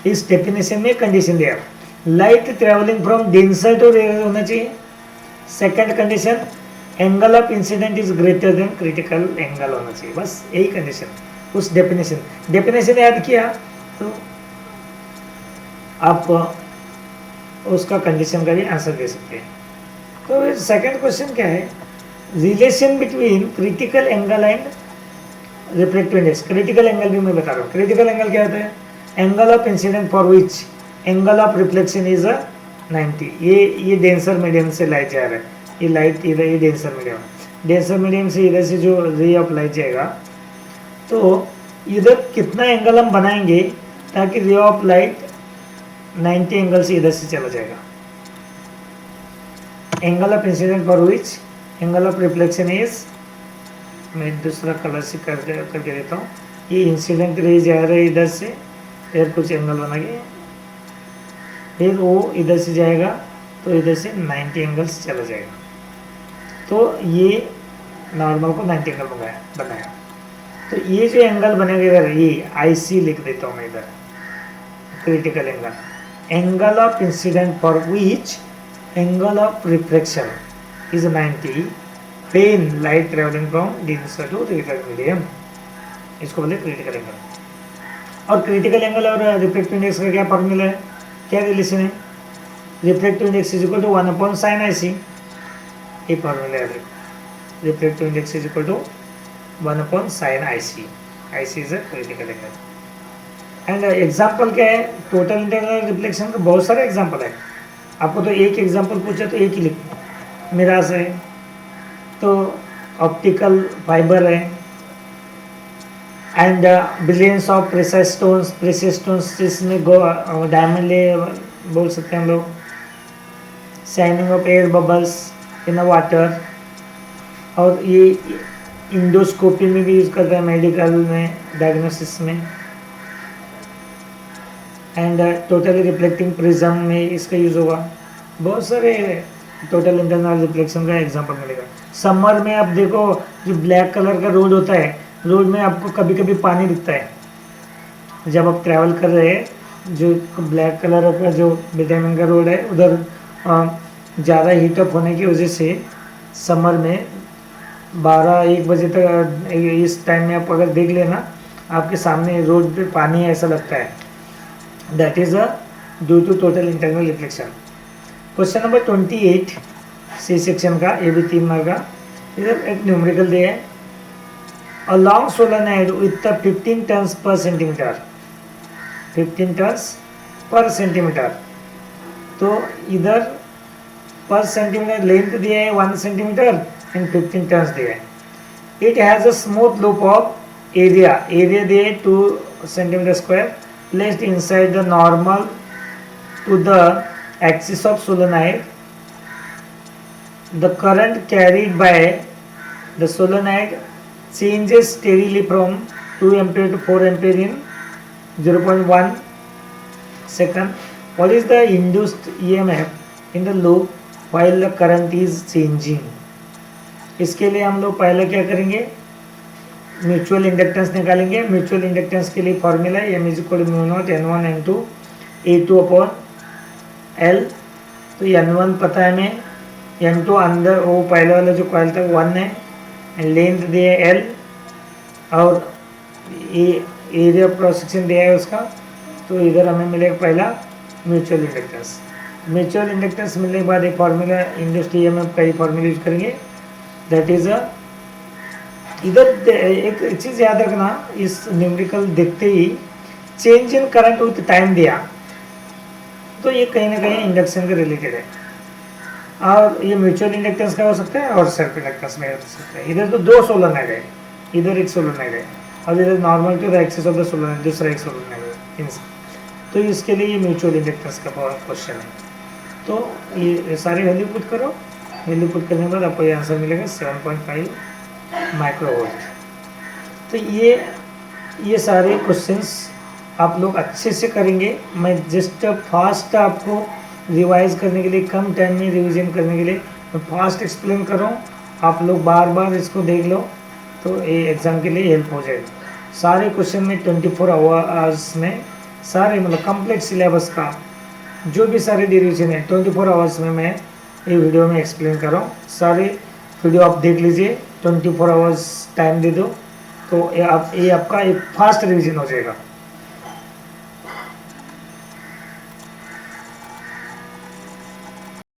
इस definition में condition दिया है, light travelling from denser to rare होना चाहिए. Second condition, angle of incident is greater than critical angle होना चाहिए. बस यही कंडीशन. उस डेफिनेशन याद किया तो आप उसका कंडीशन का भी आंसर दे सकते हैं. तो सेकंड क्वेश्चन क्या है? Relation between critical angle and refractive index. Critical angle भी मैं बता रहा हूँ. क्रिटिकल एंगल क्या होता है? Angle of incident for which angle of reflection is 90. ये डेंसर मीडियम से लाइट जा रहा है, ये लाइट इधर, ये डेंसर मीडियम से इधर से जो रे ऑफ लाइट जाएगा, तो इधर कितना एंगल हम बनाएंगे ताकि रे ऑफ लाइट 90 एंगल से इधर से चला जाएगा. Angle of incident for which angle of reflection is, मैं दूसरा कलर से करके देता हूँ. ये इंसिडेंट रे जा रहा है इधर से, फिर कुछ एंगल बना के फिर वो इधर से जाएगा तो इधर से 90 एंगल से चला जाएगा. तो ये नॉर्मल को 90 एंगल बनाया. तो ये जो एंगल बनेगा इधर, ये IC लिख देता हूँ मैं इधर, critical angle. Angle of incident for which angle of reflection is 90 when light traveling from denser to rarer medium. इसको बोले क्रिटिकल एंगल. और क्रिटिकल एंगल और रिफ्रैक्टिव इंडेक्स का क्या फॉर्मूला है, क्या रिलेशन है? Refractive index is equal to 1/sin IC. ये फॉर्मूला है. Refractive index is equal to 1/sin IC. IC is a critical angle. And example क्या है? टोटल इंटरनल रिफ्लेक्शन का बहुत सारे एग्जाम्पल है. आपको तो एक एग्जाम्पल पूछा तो एक ही लिखना. मिराज है, तो ऑप्टिकल फाइबर है, and billions of precious stones जिसमें डायमंड ले बोल सकते हैं हम लोग. Shining of air bubbles in a water, और ये इंडोस्कोपी में भी यूज़ करते हैं, मेडिकल में, डायग्नोसिस में. एंड टोटली रिफ्लेक्टिंग प्रिज्म में इसका यूज़ होगा. बहुत सारे टोटल इंटरनल रिफ्लेक्शन का एग्जांपल मिलेगा. समर में आप देखो, जो ब्लैक कलर का रोड होता है, रोड में आपको कभी कभी पानी दिखता है. जब आप ट्रैवल कर रहे हैं, जो ब्लैक कलर का जो विटामिन का रोड है, उधर ज़्यादा हीटअप होने की वजह से समर में 12-1 बजे तक इस टाइम में आप अगर देख लेना, आपके सामने रोड पे पानी है ऐसा लगता है. That is due to total internal reflection. Question number 28 C section का, ये भी 3 मार्क का. इधर एक न्यूमेरिकल दिया है. A long solenoid with 15 turns per centimetre, 15 turns per centimetre. तो इधर पर सेंटीमीटर लेंथ दिया है 1 सेंटीमीटर एंड 15 टन्स दिया है. It has a smooth loop of area दिया है 2 centimetre square placed inside the normal to the axis of solenoid. The current carried by the solenoid changes steadily from 2 ampere to 4 ampere in 0.1 second. What is the induced EMF in the loop while the current is changing? इसके लिए हम लोग पहले क्या करेंगे? Mutual inductance निकालेंगे. Mutual inductance के लिए फॉर्मूला है M = μ0 N1 N2 A2/L. तो N1 पता है हमें, N2 अंदर वो पहले वाला जो कॉइल था 1 है, लेंथ दिया है L, और ये एरिया क्रॉस सेक्शन दिया है उसका. तो इधर हमें मिलेगा पहला म्यूचुअल इंडक्टेंस. म्यूचुअल इंडक्टेंस मिलने के बाद एक फॉर्मूला इंडक्टेंस EMF का ही फॉर्मूला यूज करेंगे. दैट इज इधर एक चीज़ याद रखना, इस न्यूमेरिकल देखते ही change in current with time दिया, तो ये कहीं ना कहीं इंडक्शन के रिलेटेड है. और ये म्यूचुअल इंडक्टेंस का हो सकता है और सेल्फ इंडक्टेंस में हो सकता है. इधर तो 2 सोलेनोइड है, इधर एक सोलेनोइड है, और इधर normal to the axis of the solenoid दूसरा एक सोलेनोइड है. तो इसके लिए ये म्यूचुअल इंडक्टेंस का क्वेश्चन है. तो ये सारी वैल्यू पुट करो. वैल्यू पुट करने के बाद आपको ये आंसर मिलेगा 7.5 माइक्रोवोल्ट. तो ये ये सारे क्वेश्चंस आप लोग अच्छे से करेंगे। मैं जस्ट फास्ट आपको रिवाइज करने के लिए, कम टाइम में रिवीजन करने के लिए मैं फास्ट एक्सप्लेन कर रहा हूँ। आप लोग बार बार इसको देख लो तो ये एग्ज़ाम के लिए हेल्प हो जाएगा। सारे क्वेश्चन में 24 आवर्स में सारे मतलब कंप्लीट सिलेबस का जो भी सारे डेरिवेशन है 24 आवर्स में मैं ये वीडियो में एक्सप्लेन कर रहा हूँ। सारे वीडियो आप देख लीजिए, 24 आवर्स टाइम दे दो तो ये आपका एक फास्ट रिवीजन हो जाएगा।